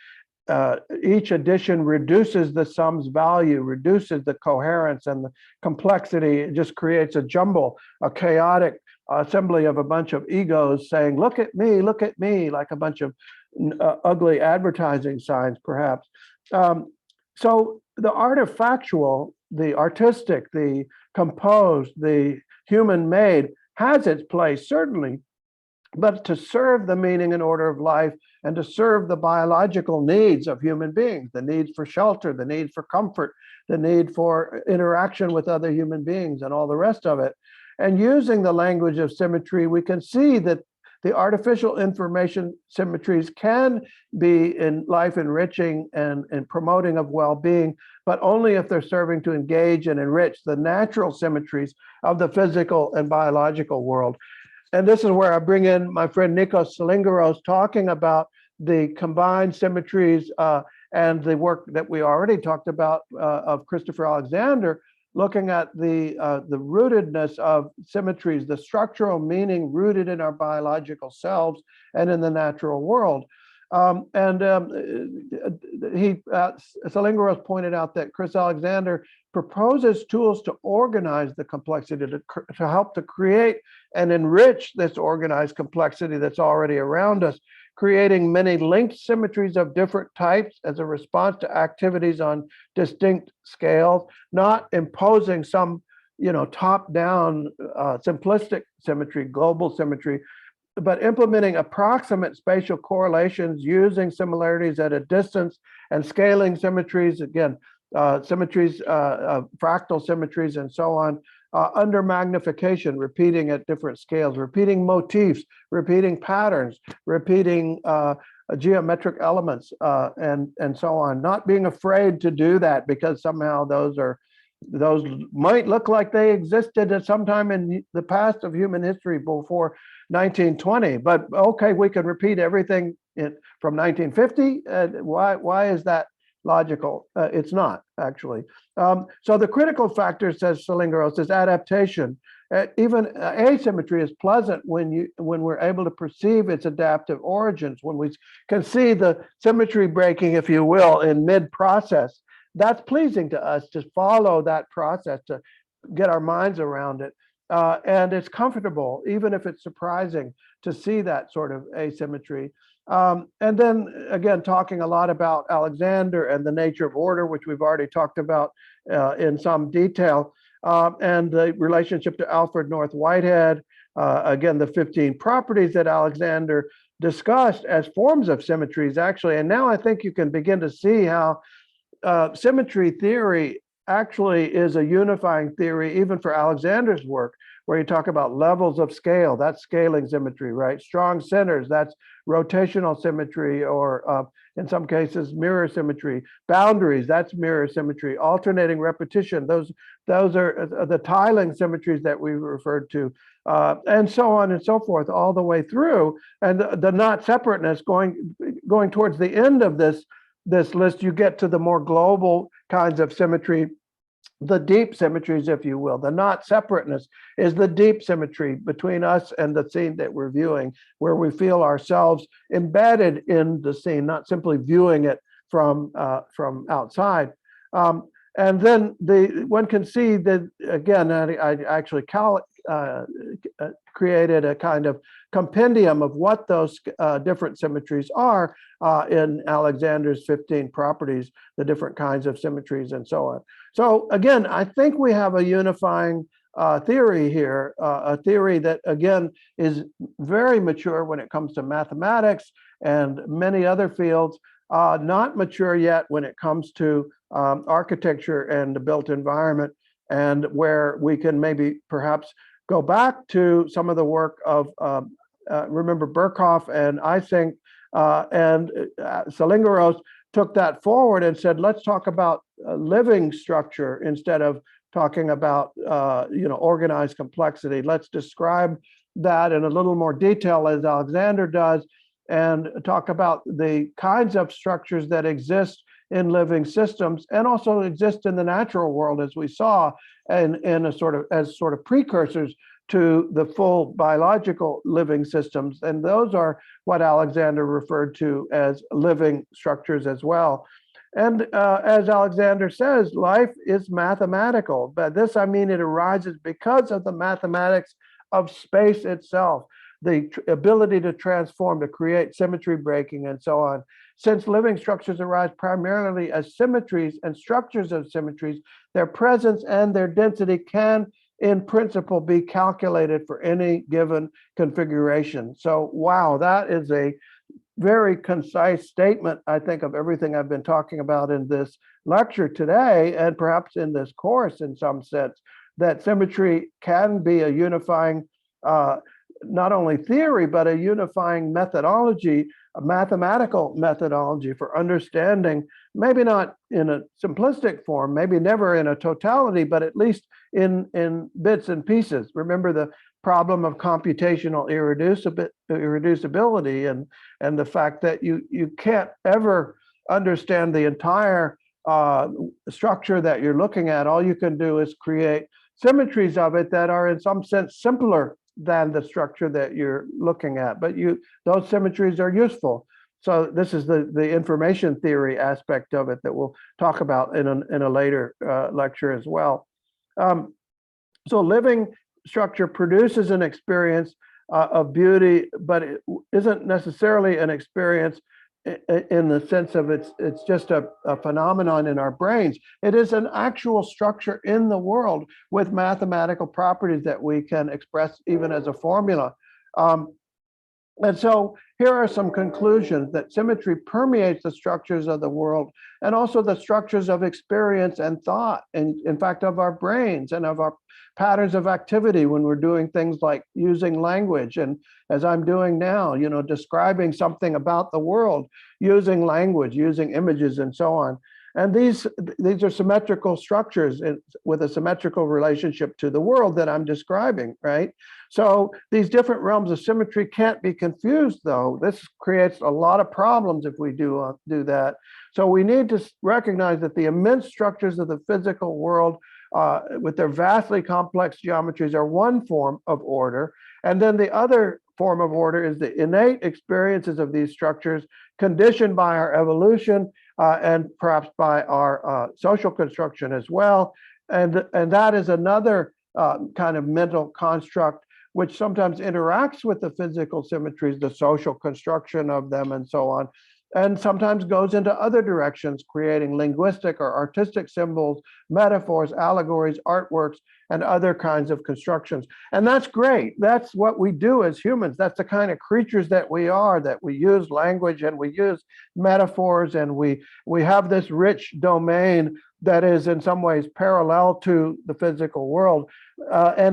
each edition reduces the sum's value, reduces the coherence and the complexity. It just creates a jumble, a chaotic assembly of a bunch of egos saying, look at me, like a bunch of ugly advertising signs, perhaps. So the artifactual, the artistic, the composed, the human-made has its place, certainly, but to serve the meaning and order of life and to serve the biological needs of human beings, the needs for shelter, the need for comfort, the need for interaction with other human beings and all the rest of it. And using the language of symmetry, we can see that the artificial information symmetries can be in life enriching and promoting of well-being, but only if they're serving to engage and enrich the natural symmetries of the physical and biological world. And this is where I bring in my friend Nikos Salingaros talking about the combined symmetries and the work that we already talked about of Christopher Alexander, looking at the rootedness of symmetries, the structural meaning rooted in our biological selves and in the natural world. Salingaros pointed out that Chris Alexander proposes tools to organize the complexity, to help to create and enrich this organized complexity that's already around us, creating many linked symmetries of different types as a response to activities on distinct scales, not imposing some, top-down simplistic symmetry, global symmetry, but implementing approximate spatial correlations using similarities at a distance and scaling symmetries, again, symmetries, fractal symmetries, and so on, under magnification, repeating at different scales, repeating motifs, repeating patterns, repeating geometric elements, and so on. Not being afraid to do that because somehow those might look like they existed at some time in the past of human history before 1920. But okay, we can repeat everything from 1950. Why is that logical? It's not, actually. So the critical factor, says Salingaros, is adaptation. Even asymmetry is pleasant when we're able to perceive its adaptive origins, when we can see the symmetry breaking, if you will, in mid-process. That's pleasing to us to follow that process, to get our minds around it. And it's comfortable, even if it's surprising, to see that sort of asymmetry. And then again, talking a lot about Alexander and the nature of order, which we've already talked about in some detail, and the relationship to Alfred North Whitehead, again, the 15 properties that Alexander discussed as forms of symmetries, actually. And now I think you can begin to see how symmetry theory actually is a unifying theory, even for Alexander's work, where you talk about levels of scale, that's scaling symmetry, right? Strong centers, that's rotational symmetry, or in some cases, mirror symmetry. Boundaries, that's mirror symmetry. Alternating repetition, those are the tiling symmetries that we referred to, and so on and so forth, all the way through. And the not separateness, going towards the end of this list, you get to the more global kinds of symmetry, the deep symmetries, if you will. The not separateness is the deep symmetry between us and the scene that we're viewing, where we feel ourselves embedded in the scene, not simply viewing it from outside. And then one can see that, again, I actually created a kind of compendium of what those different symmetries are in Alexander's 15 properties, the different kinds of symmetries and so on. So again, I think we have a unifying theory here, a theory that, again, is very mature when it comes to mathematics and many other fields, not mature yet when it comes to architecture and the built environment, and where we can maybe perhaps go back to some of the work of, remember, Birkhoff and Eysenck and Salingaros took that forward and said, let's talk about living structure instead of talking about organized complexity. Let's describe that in a little more detail, as Alexander does, and talk about the kinds of structures that exist in living systems and also exist in the natural world, as we saw, and as sort of precursors to the full biological living systems. And those are what Alexander referred to as living structures as well. And as Alexander says, life is mathematical. By this, I mean it arises because of the mathematics of space itself, the ability to transform, to create symmetry breaking, and so on. Since living structures arise primarily as symmetries and structures of symmetries, their presence and their density can, in principle, be calculated for any given configuration. So, wow, that is a very concise statement, I think, of everything I've been talking about in this lecture today, and perhaps in this course in some sense, that symmetry can be a unifying, not only theory, but a unifying methodology, a mathematical methodology for understanding, maybe not in a simplistic form, maybe never in a totality, but at least in bits and pieces. Remember the problem of computational irreducibility and the fact that you can't ever understand the entire structure that you're looking at. All you can do is create symmetries of it that are in some sense simpler than the structure that you're looking at, but those symmetries are useful. So this is the information theory aspect of it that we'll talk about in a later lecture as well. So living structure produces an experience of beauty, but it isn't necessarily an experience in the sense of it's just a phenomenon in our brains. It is an actual structure in the world with mathematical properties that we can express even as a formula. And so here are some conclusions: that symmetry permeates the structures of the world and also the structures of experience and thought, and in fact of our brains and of our patterns of activity when we're doing things like using language, and as I'm doing now, describing something about the world using language, using images and so on. And these are symmetrical structures with a symmetrical relationship to the world that I'm describing, right? So these different realms of symmetry can't be confused, though. This creates a lot of problems if we do that. So we need to recognize that the immense structures of the physical world with their vastly complex geometries are one form of order. And then the other form of order is the innate experiences of these structures conditioned by our evolution and perhaps by our social construction as well. And that is another kind of mental construct which sometimes interacts with the physical symmetries, the social construction of them and so on, and sometimes goes into other directions, creating linguistic or artistic symbols, metaphors, allegories, artworks, and other kinds of constructions. And that's great. That's what we do as humans. That's the kind of creatures that we are, that we use language and we use metaphors, and we have this rich domain that is in some ways parallel to the physical world. But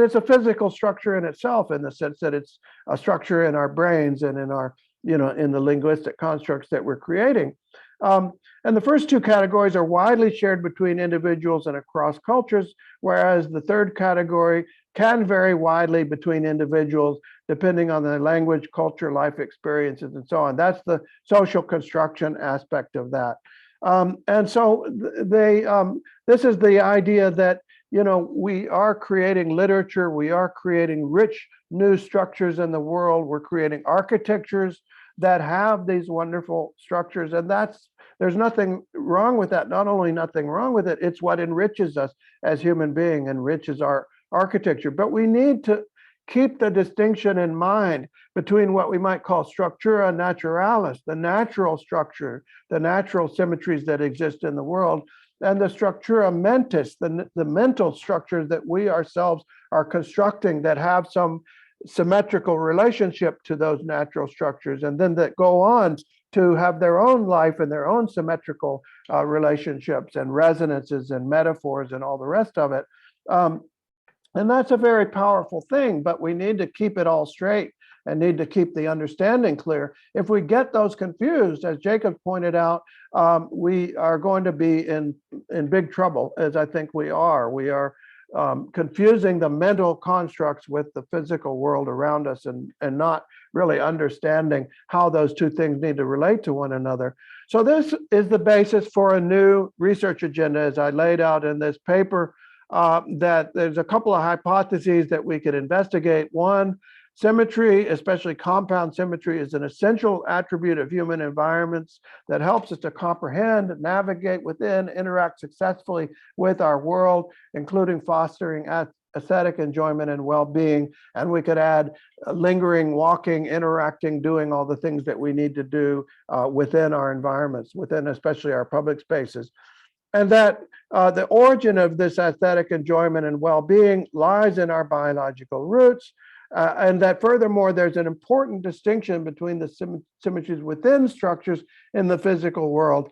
it's a physical structure in itself, in the sense that it's a structure in our brains and in our in the linguistic constructs that we're creating. And the first two categories are widely shared between individuals and across cultures, whereas the third category can vary widely between individuals depending on their language, culture, life experiences, and so on. That's the social construction aspect of that. And so this is the idea that we are creating literature, we are creating rich new structures in the world, we're creating architectures that have these wonderful structures, and there's nothing wrong with that. Not only nothing wrong with it, it's what enriches us as human beings, enriches our architecture. But we need to keep the distinction in mind between what we might call structura naturalis, the natural structure, the natural symmetries that exist in the world, and the structura mentis, the mental structures that we ourselves are constructing that have some symmetrical relationship to those natural structures, and then that go on to have their own life and their own symmetrical relationships and resonances and metaphors and all the rest of it. And that's a very powerful thing, but we need to keep it all straight and need to keep the understanding clear. If we get those confused, as Jacob pointed out, we are going to be in big trouble, as I think we are. We are confusing the mental constructs with the physical world around us, and not really understanding how those two things need to relate to one another. So this is the basis for a new research agenda, as I laid out in this paper, that there's a couple of hypotheses that we could investigate. One, symmetry, especially compound symmetry, is an essential attribute of human environments that helps us to comprehend, navigate within, interact successfully with our world, including fostering aesthetic enjoyment and well-being. And we could add lingering, walking, interacting, doing all the things that we need to do within our environments, within especially our public spaces. And that the origin of this aesthetic enjoyment and well-being lies in our biological roots. And that furthermore, there's an important distinction between the symmetries within structures in the physical world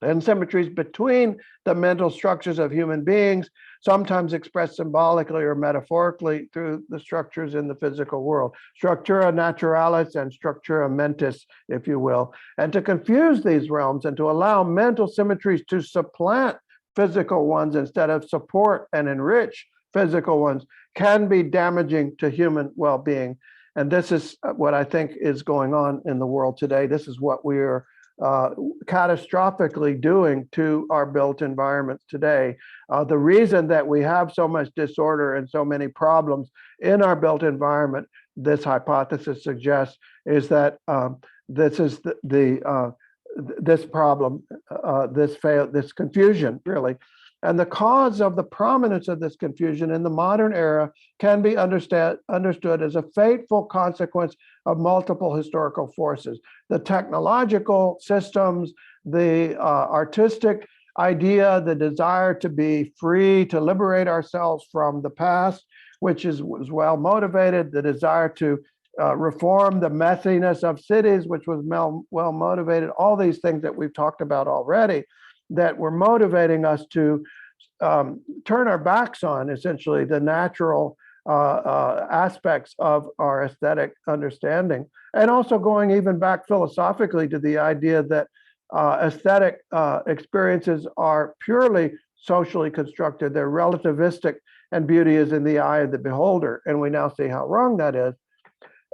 and symmetries between the mental structures of human beings, sometimes expressed symbolically or metaphorically through the structures in the physical world, structura naturalis and structura mentis, if you will. And to confuse these realms and to allow mental symmetries to supplant physical ones instead of support and enrich physical ones can be damaging to human well-being. And this is what I think is going on in the world today. This is what we are catastrophically doing to our built environments today. The reason that we have so much disorder and so many problems in our built environment, this hypothesis suggests, is that this is this problem, this confusion, really. And the cause of the prominence of this confusion in the modern era can be understood as a fateful consequence of multiple historical forces. The technological systems, the artistic idea, the desire to be free, to liberate ourselves from the past, which was well motivated, the desire to reform the messiness of cities, which was well motivated, all these things that we've talked about already that were motivating us to turn our backs on essentially the natural aspects of our aesthetic understanding. And also going even back philosophically to the idea that aesthetic experiences are purely socially constructed, they're relativistic, and beauty is in the eye of the beholder. And we now see how wrong that is.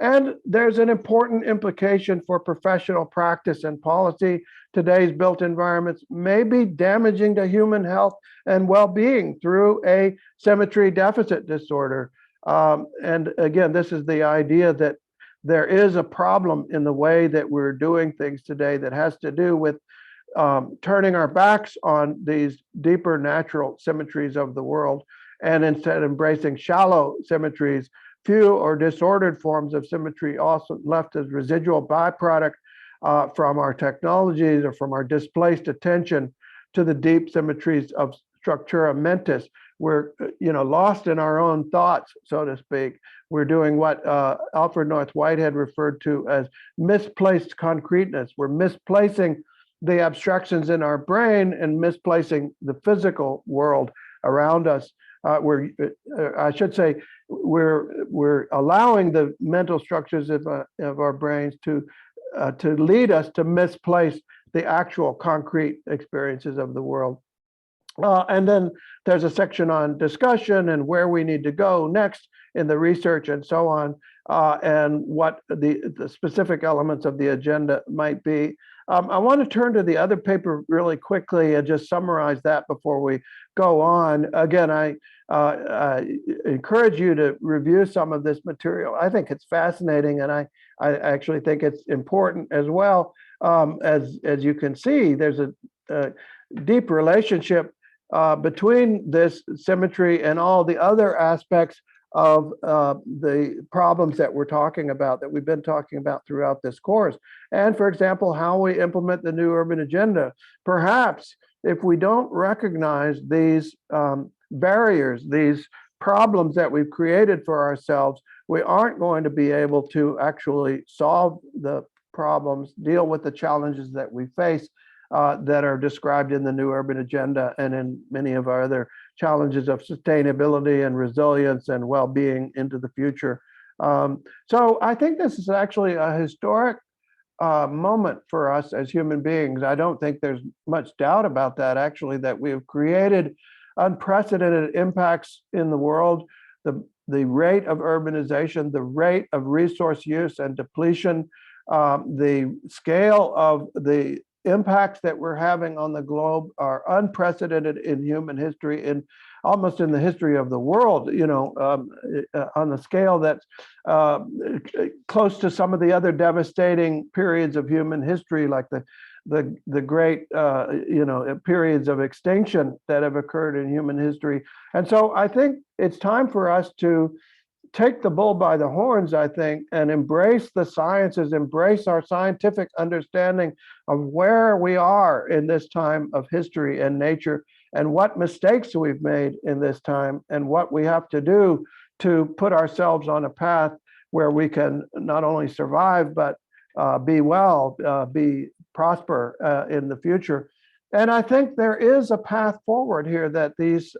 And there's an important implication for professional practice and policy. Today's built environments may be damaging to human health and well-being through a symmetry deficit disorder. And again, this is the idea that there is a problem in the way that we're doing things today that has to do with turning our backs on these deeper natural symmetries of the world, and instead embracing shallow symmetries, few or disordered forms of symmetry also left as residual byproduct from our technologies or from our displaced attention to the deep symmetries of structura mentis. We're lost in our own thoughts, so to speak. We're doing what Alfred North Whitehead referred to as misplaced concreteness. We're misplacing the abstractions in our brain and misplacing the physical world around us. I should say, we're allowing the mental structures of our brains to lead us to misplace the actual concrete experiences of the world. And then there's a section on discussion and where we need to go next in the research and so on, and what the specific elements of the agenda might be. I want to turn to the other paper really quickly and just summarize that before we go on. Again, I encourage you to review some of this material. I think it's fascinating, and I actually think it's important as well. As you can see, there's a deep relationship between this symmetry and all the other aspects of the problems that we're talking about, that we've been talking about throughout this course. And for example, how we implement the new urban agenda. Perhaps if we don't recognize these barriers, these problems that we've created for ourselves, we aren't going to be able to actually solve the problems, deal with the challenges that we face that are described in the new urban agenda and in many of our other challenges of sustainability and resilience and well-being into the future. So I think this is actually a historic moment for us as human beings. I don't think there's much doubt about that, actually, that we have created unprecedented impacts in the world. The rate of urbanization, the rate of resource use and depletion, the scale of the impacts that we're having on the globe are unprecedented in human history, in almost in the history of the world, on the scale that's close to some of the other devastating periods of human history, like the great periods of extinction that have occurred in human history. And so I think it's time for us to take the bull by the horns, I think, and embrace the sciences, embrace our scientific understanding of where we are in this time of history and nature, and what mistakes we've made in this time, and what we have to do to put ourselves on a path where we can not only survive, but be well, prosper in the future. And I think there is a path forward here that these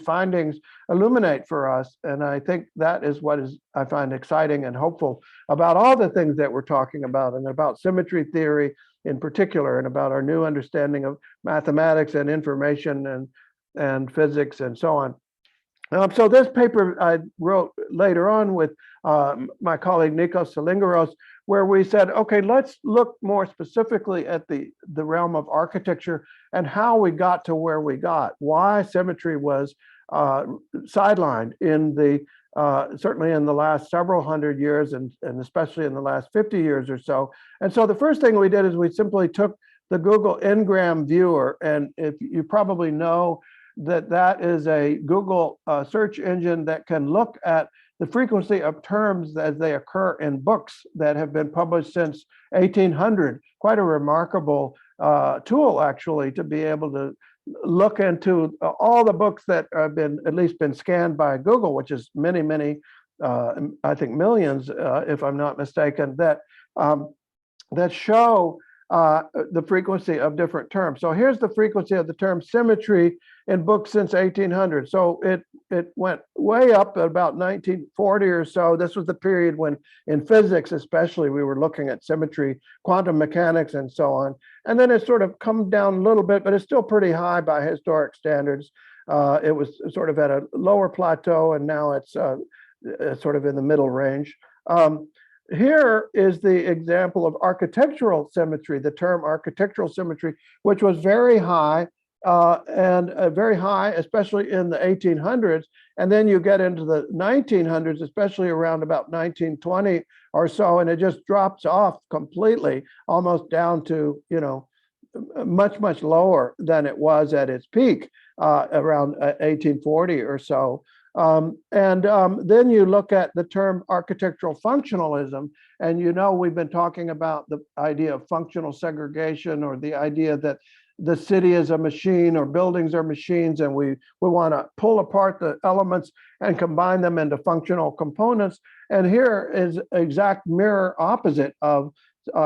findings illuminate for us. And I think that is what I find exciting and hopeful about all the things that we're talking about, and about symmetry theory in particular, and about our new understanding of mathematics and information and physics and so on. So this paper I wrote later on with my colleague Nikos Salingaros, where we said, okay, let's look more specifically at the realm of architecture and how we got to where we got, why symmetry was sidelined in the certainly in the last several hundred years, and especially in the last 50 years or so. And so the first thing we did is we simply took the Google Ngram viewer, and if you probably know that that is a Google search engine that can look at the frequency of terms as they occur in books that have been published since 1800. Quite a remarkable tool, actually, to be able to look into all the books that have been at least been scanned by Google, which is many, many, I think millions, if I'm not mistaken, that show the frequency of different terms. So here's the frequency of the term symmetry in books since 1800. So it went way up at about 1940 or so. This was the period when, in physics especially, we were looking at symmetry, quantum mechanics, and so on. And then it sort of come down a little bit, but it's still pretty high by historic standards. It was sort of at a lower plateau, and now it's sort of in the middle range. Here is the example of architectural symmetry, the term architectural symmetry, which was very high, very high, especially in the 1800s. And then you get into the 1900s, especially around about 1920 or so, and it just drops off completely, almost down to, much, much lower than it was at its peak around 1840 or so. Then you look at the term architectural functionalism, and we've been talking about the idea of functional segregation, or the idea that the city is a machine or buildings are machines, and we want to pull apart the elements and combine them into functional components. And here is exact mirror opposite of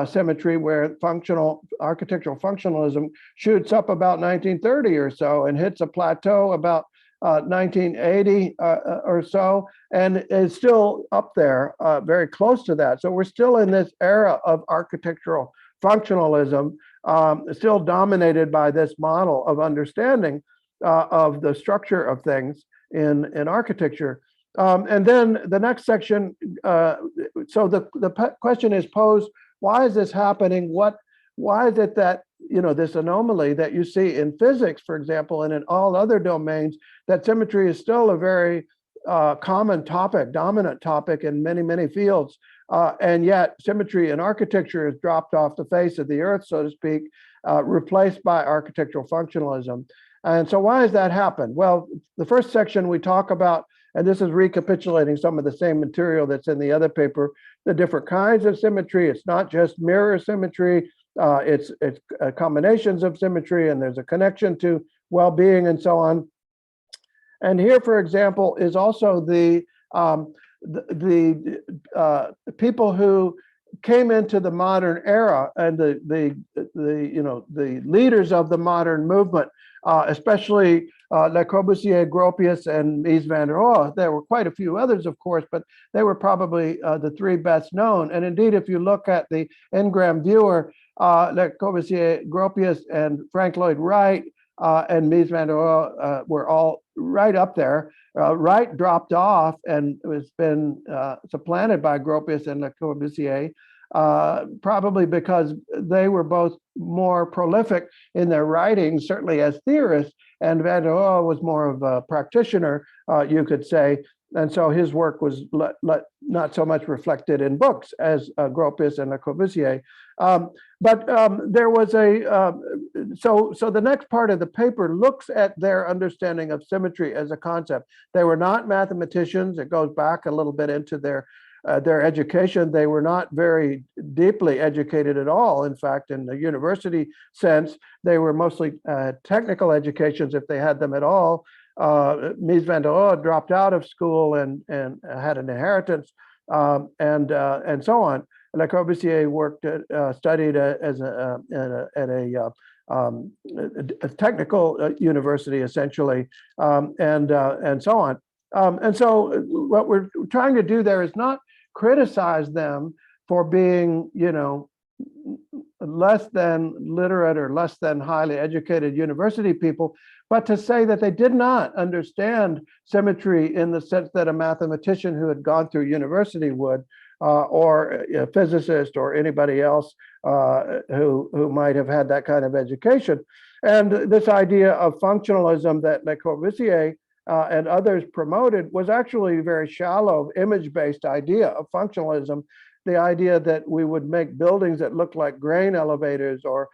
symmetry, where architectural functionalism shoots up about 1930 or so and hits a plateau about 1980 or so, and is still up there, very close to that. So we're still in this era of architectural functionalism, still dominated by this model of understanding of the structure of things in architecture. And then the next section, so the question is posed, why is this happening? Why is it that this anomaly that you see in physics, for example, and in all other domains, that symmetry is still a very common topic, dominant topic in many, many fields. And yet symmetry in architecture has dropped off the face of the earth, so to speak, replaced by architectural functionalism. And so why has that happened? Well, the first section we talk about, and this is recapitulating some of the same material that's in the other paper, the different kinds of symmetry. It's not just mirror symmetry. It's combinations of symmetry, and there's a connection to well-being and so on. And here, for example, is also the people who came into the modern era, and the leaders of the modern movement, especially Le Corbusier, Gropius, and Mies van der Rohe. There were quite a few others, of course, but they were probably the three best known. And indeed, if you look at the Ngram viewer, Le Corbusier, Gropius, and Frank Lloyd Wright, and Mies van der Rohe were all right up there. Wright dropped off and has been supplanted by Gropius and Le Corbusier, probably because they were both more prolific in their writings, certainly as theorists, and van der Rohe was more of a practitioner, you could say. And so his work was not so much reflected in books as Gropius and Le Corbusier. But there was so the next part of the paper looks at their understanding of symmetry as a concept. They were not mathematicians. It goes back a little bit into their education. They were not very deeply educated at all. In fact, in the university sense, they were mostly technical educations, if they had them at all. Mies van der Rohe dropped out of school and had an inheritance, and so on. Le Corbusier studied at a technical university, essentially, and so on. And so what we're trying to do there is not criticize them for being, less than literate or less than highly educated university people, but to say that they did not understand symmetry in the sense that a mathematician who had gone through university would, or a physicist or anybody else who might have had that kind of education. And this idea of functionalism that Le Corbusier and others promoted was actually a very shallow image-based idea of functionalism. The idea that we would make buildings that look like grain elevators, or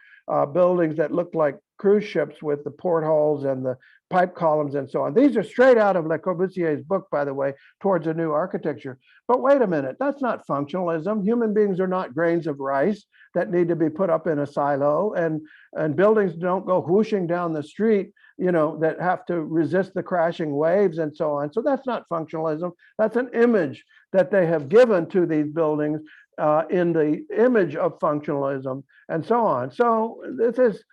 buildings that look like cruise ships with the portholes and the pipe columns and so on. These are straight out of Le Corbusier's book, by the way, Towards a New Architecture. But wait a minute, that's not functionalism. Human beings are not grains of rice that need to be put up in a silo, and buildings don't go whooshing down the street, that have to resist the crashing waves and so on. So that's not functionalism. That's an image that they have given to these buildings in the image of functionalism and so on. So this is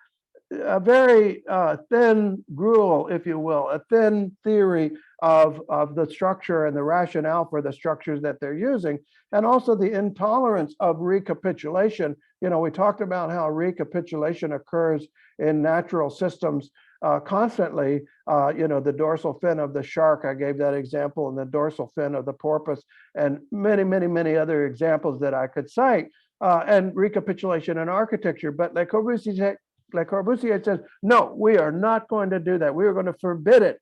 a very thin gruel, if you will, a thin theory of the structure and the rationale for the structures that they're using, and also the intolerance of recapitulation. We talked about how recapitulation occurs in natural systems constantly. The dorsal fin of the shark, I gave that example, and the dorsal fin of the porpoise, and many, many, many other examples that I could cite, and recapitulation in architecture. But Le Corbusier says, no, we are not going to do that. We are going to forbid it.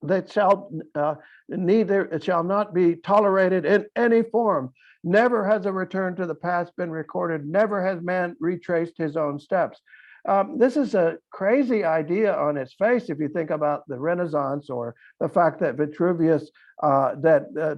It shall not be tolerated in any form. Never has a return to the past been recorded. Never has man retraced his own steps. This is a crazy idea on its face if you think about the Renaissance, or the fact that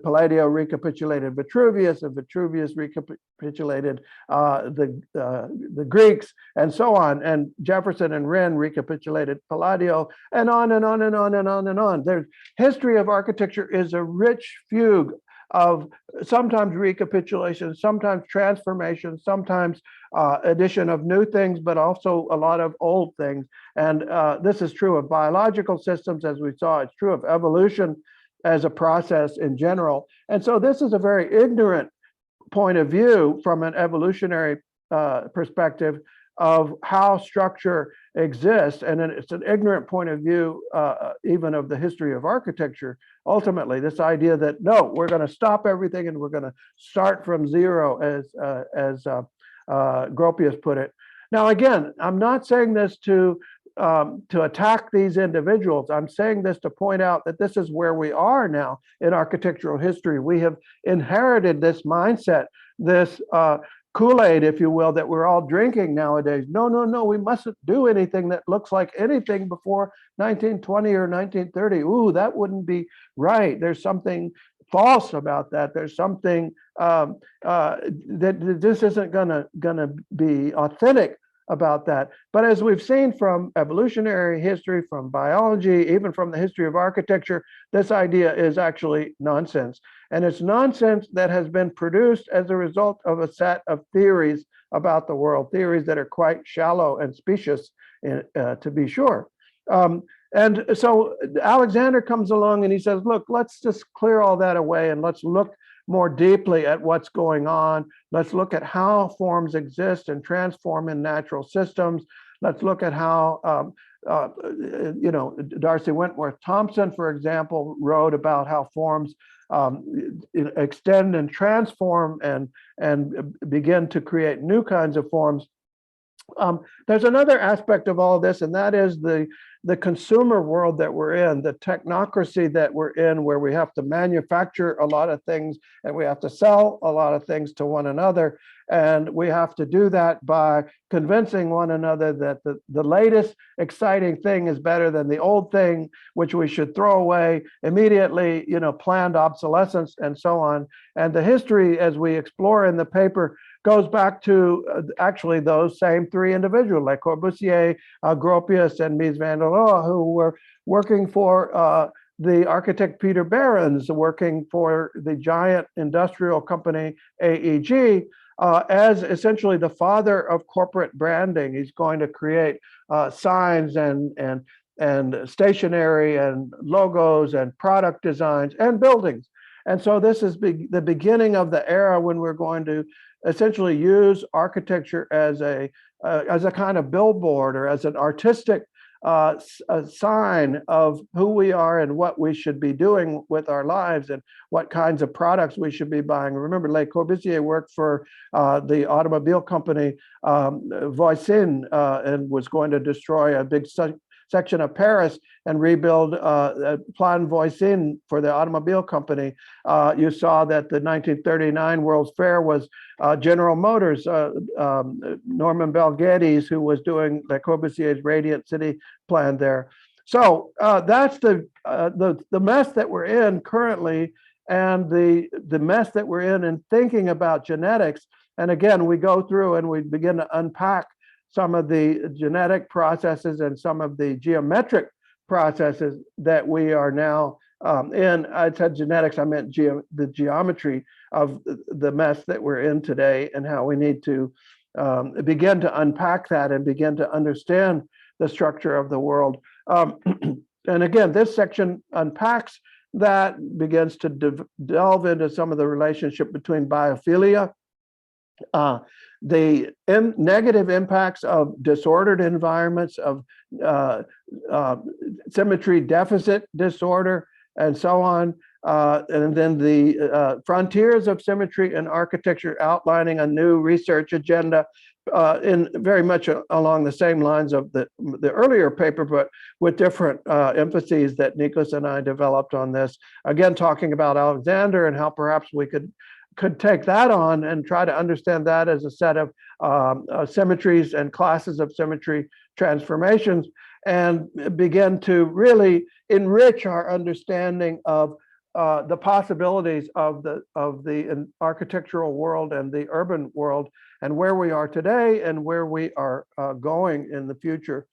Palladio recapitulated Vitruvius, and Vitruvius recapitulated the Greeks, and so on, and Jefferson and Wren recapitulated Palladio, and on and on and on and on and on. There's history of architecture is a rich fugue of sometimes recapitulation, sometimes transformation, sometimes addition of new things, but also a lot of old things. And this is true of biological systems, as we saw. It's true of evolution as a process in general. And so this is a very ignorant point of view from an evolutionary perspective of how structure exists. And it's an ignorant point of view even of the history of architecture. Ultimately, this idea that, no, we're going to stop everything and we're going to start from zero, as Gropius put it. Now, again, I'm not saying this to attack these individuals. I'm saying this to point out that this is where we are now in architectural history. We have inherited this mindset, this Kool-Aid, if you will, that we're all drinking nowadays. No, we mustn't do anything that looks like anything before 1920 or 1930. Ooh, that wouldn't be right. There's something false about that. There's something that this isn't gonna be authentic about that. But as we've seen from evolutionary history, from biology, even from the history of architecture, this idea is actually nonsense. And it's nonsense that has been produced as a result of a set of theories about the world, theories that are quite shallow and specious, to be sure. And so Alexander comes along and he says, look, let's just clear all that away and let's look more deeply at what's going on. Let's look at how forms exist and transform in natural systems. Let's look at how, Darcy Wentworth Thompson, for example, wrote about how forms extend and transform and begin to create new kinds of forms. There's another aspect of all of this, and that is the consumer world that we're in, the technocracy that we're in, where we have to manufacture a lot of things and we have to sell a lot of things to one another. And we have to do that by convincing one another that the latest exciting thing is better than the old thing, which we should throw away immediately, planned obsolescence and so on. And the history, as we explore in the paper, goes back to actually those same three individuals, like Corbusier, Gropius, and Mies van der Rohe, who were working for the architect Peter Behrens, working for the giant industrial company AEG, as essentially the father of corporate branding. He's going to create signs and stationery and logos and product designs and buildings. And so this is the beginning of the era when we're going to essentially use architecture as a kind of billboard, or as an artistic a sign of who we are and what we should be doing with our lives and what kinds of products we should be buying. Remember, Le Corbusier worked for the automobile company Voisin and was going to destroy a big section of Paris and rebuild Plan Voisin for the automobile company, you saw that the 1939 World's Fair was General Motors, Norman Bell Geddes, who was doing Le Corbusier's Radiant City plan there. So that's the mess that we're in currently, and the mess that we're in thinking about genetics. And again, we go through and we begin to unpack some of the genetic processes and some of the geometric processes that we are now in. I said genetics, I meant the geometry of the mess that we're in today, and how we need to begin to unpack that and begin to understand the structure of the world. And again, this section unpacks that, begins to delve into some of the relationship between biophilia, the negative impacts of disordered environments, of symmetry deficit disorder, and so on. And then the frontiers of symmetry and architecture, outlining a new research agenda in very much along the same lines of the earlier paper, but with different emphases that Nikos and I developed on this. Again, talking about Alexander and how perhaps we could take that on and try to understand that as a set of symmetries and classes of symmetry transformations, and begin to really enrich our understanding of the possibilities of the architectural world and the urban world, and where we are today and where we are going in the future.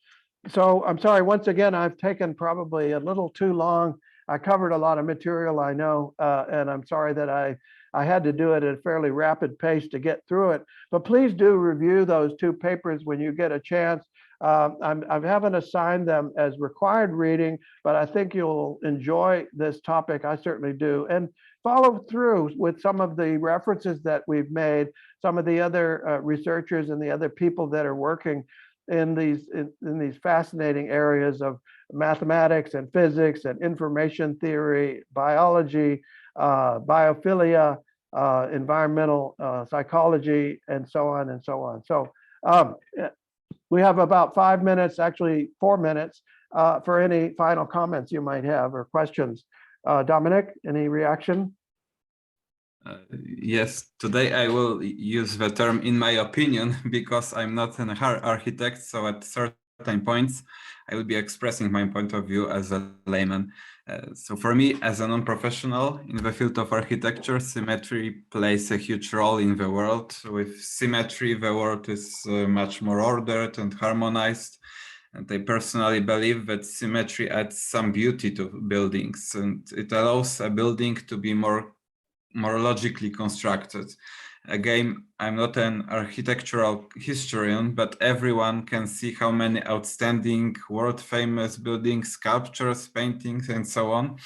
So I'm sorry, once again, I've taken probably a little too long. I covered a lot of material, I know, and I'm sorry that I had to do it at a fairly rapid pace to get through it. But please do review those two papers when you get a chance. I haven't assigned them as required reading, but I think you'll enjoy this topic. I certainly do. And follow through with some of the references that we've made, some of the other researchers and the other people that are working in these fascinating areas of mathematics and physics and information theory, biology, biophilia, environmental psychology, and so on and so on. So we have about 5 minutes, actually 4 minutes, for any final comments you might have or questions. Dominic, any reaction? Yes, today I will use the term "in my opinion" because I'm not an architect, so at certain points I will be expressing my point of view as a layman. So for me, as a non-professional in the field of architecture, symmetry plays a huge role in the world. With symmetry, the world is much more ordered and harmonized. And I personally believe that symmetry adds some beauty to buildings, and it allows a building to be more logically constructed. Again, I'm not an architectural historian, but everyone can see how many outstanding world-famous buildings, sculptures, paintings, and so on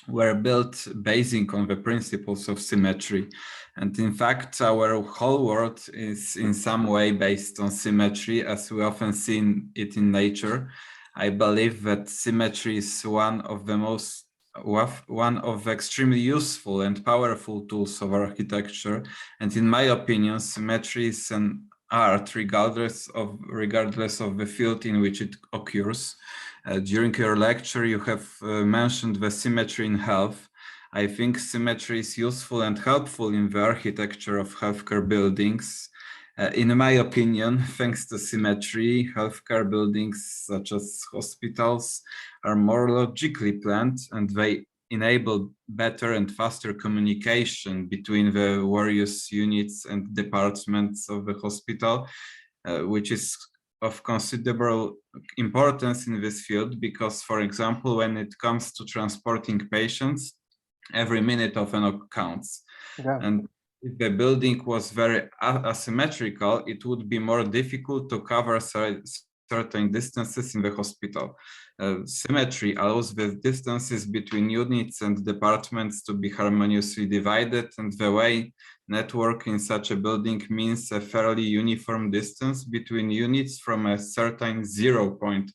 were built basing on the principles of symmetry. And in fact, our whole world is in some way based on symmetry, as we often see it in nature. I believe that symmetry is one of the extremely useful and powerful tools of architecture. And in my opinion, symmetry is an art regardless of the field in which it occurs. During your lecture, you have mentioned the symmetry in health. I think symmetry is useful and helpful in the architecture of healthcare buildings. In my opinion, thanks to symmetry, healthcare buildings such as hospitals are more logically planned, and they enable better and faster communication between the various units and departments of the hospital, which is of considerable importance in this field because, for example, when it comes to transporting patients, every minute of an counts. Yeah. And if the building was very asymmetrical, it would be more difficult to cover certain distances in the hospital. Symmetry allows the distances between units and departments to be harmoniously divided, and the way network in such a building means a fairly uniform distance between units from a certain 0 point,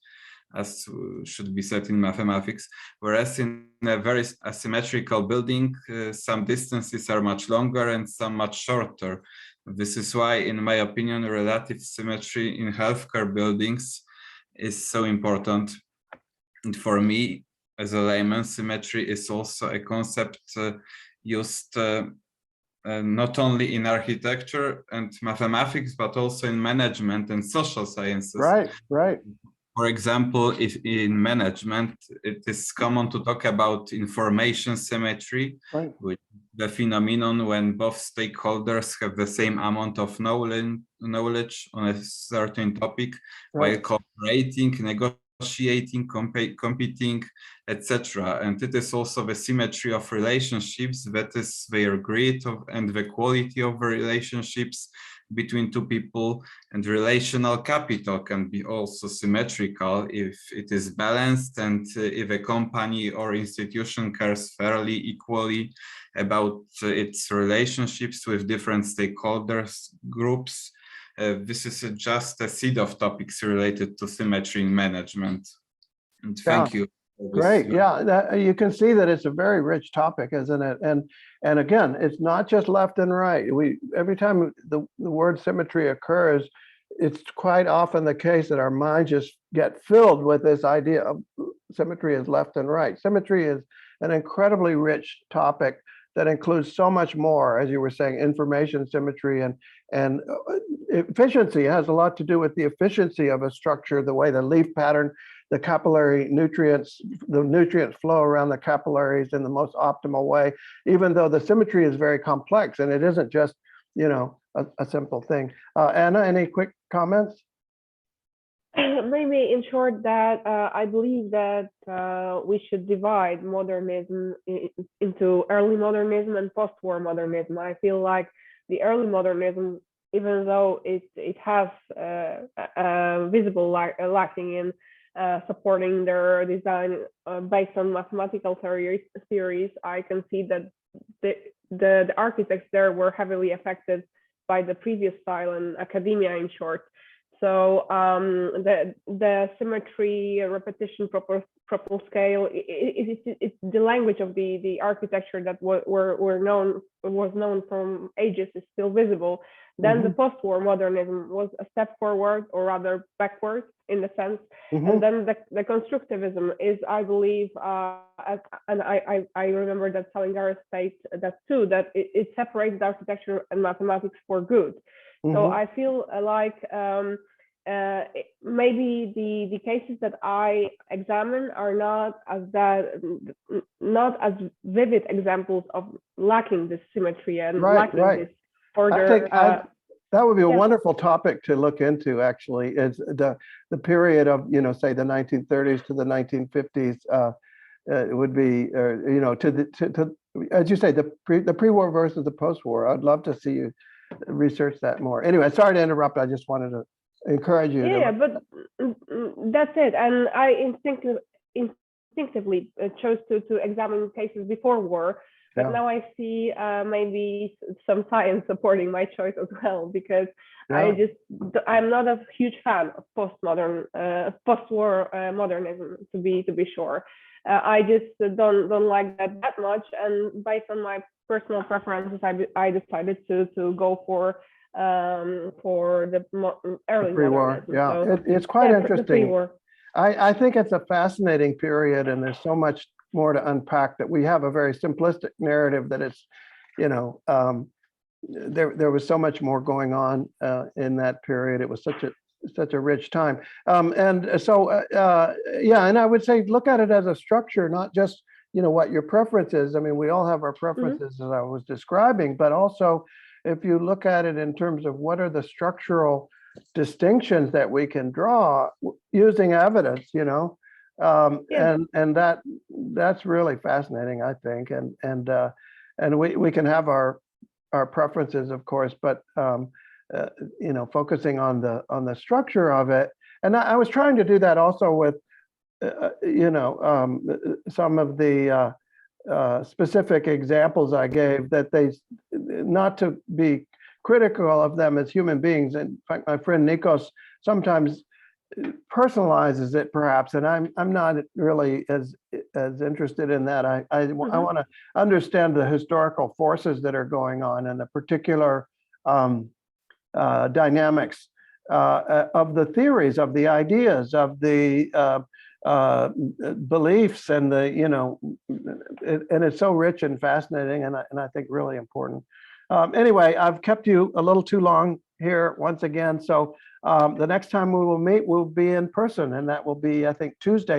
as should be said in mathematics, whereas in a very asymmetrical building, some distances are much longer and some much shorter. This is why, in my opinion, relative symmetry in healthcare buildings is so important. And for me, as a layman, symmetry is also a concept used not only in architecture and mathematics, but also in management and social sciences. Right, right. For example, if in management, it is common to talk about information symmetry, Right. which is the phenomenon when both stakeholders have the same amount of knowledge on a certain topic, while cooperating, negotiating, competing, etc. And it is also the symmetry of relationships, that is their grid and the quality of the relationships between two people. And relational capital can be also symmetrical if it is balanced, and if a company or institution cares fairly equally about its relationships with different stakeholders groups. This is just a seed of topics related to symmetry in management. And thank you. Great. Yeah, you can see that it's a very rich topic, isn't it? And again, it's not just left and right. Every time the word symmetry occurs, it's quite often the case that our minds just get filled with this idea of symmetry as left and right. Symmetry is an incredibly rich topic that includes so much more, as you were saying, information symmetry and efficiency. It has a lot to do with the efficiency of a structure, the way the leaf pattern, the capillary nutrients, the nutrients flow around the capillaries in the most optimal way, even though the symmetry is very complex and it isn't just, you know, a simple thing. Anna, any quick comments? Maybe in short that I believe that we should divide modernism into early modernism and post-war modernism. I feel like the early modernism, even though it has visible lacking in supporting their design based on mathematical theories, I can see that the architects there were heavily affected by the previous style and academia, in short. So the symmetry, repetition, proper scale, it's the language of the architecture that was known from ages is still visible. Then the post-war modernism was a step forward, or rather backwards in the sense. And then the constructivism is, I believe, and I remember that Salinger states that too, that it separates architecture and mathematics for good. So I feel like maybe the cases that I examine are not as vivid examples of lacking this symmetry and lacking this further. That would be a wonderful topic to look into, actually, is the period of, you know, say the 1930s to the 1950s. It would be, you know, to as you say, the pre-war versus the post-war. I'd love to see you research that more. Anyway, sorry to interrupt. I just wanted to encourage you. Yeah, but that's it. And I instinctively chose to examine cases before war. But now I see maybe some science supporting my choice as well, because I'm not a huge fan of post-war modernism, to be sure. I just don't like that much, and based on my personal preferences, I decided to go for the early pre-war. modernism. Yeah, So, it's quite interesting. I think it's a fascinating period, and there's so much more to unpack that we have a very simplistic narrative that it's, you know, there was so much more going on in that period. It was such a rich time. And so, yeah, and I would say look at it as a structure, not just, you know, what your preference is. I mean, we all have our preferences, as I was describing, but also if you look at it in terms of what are the structural distinctions that we can draw using evidence, you know, and that's really fascinating, I think. And we can have our preferences, of course, but you know, focusing on the structure of it. And I was trying to do that also with you know, some of the specific examples I gave, that they, not to be critical of them as human beings. In fact, my friend Nikos sometimes personalizes it, perhaps, and I'm not really as interested in that. I want to understand the historical forces that are going on and the particular dynamics of the theories, of the ideas, of the beliefs, and the, you know, and it's so rich and fascinating, and I think really important. Anyway, I've kept you a little too long here once again. So the next time we will meet, we'll be in person, and that will be, I think, Tuesday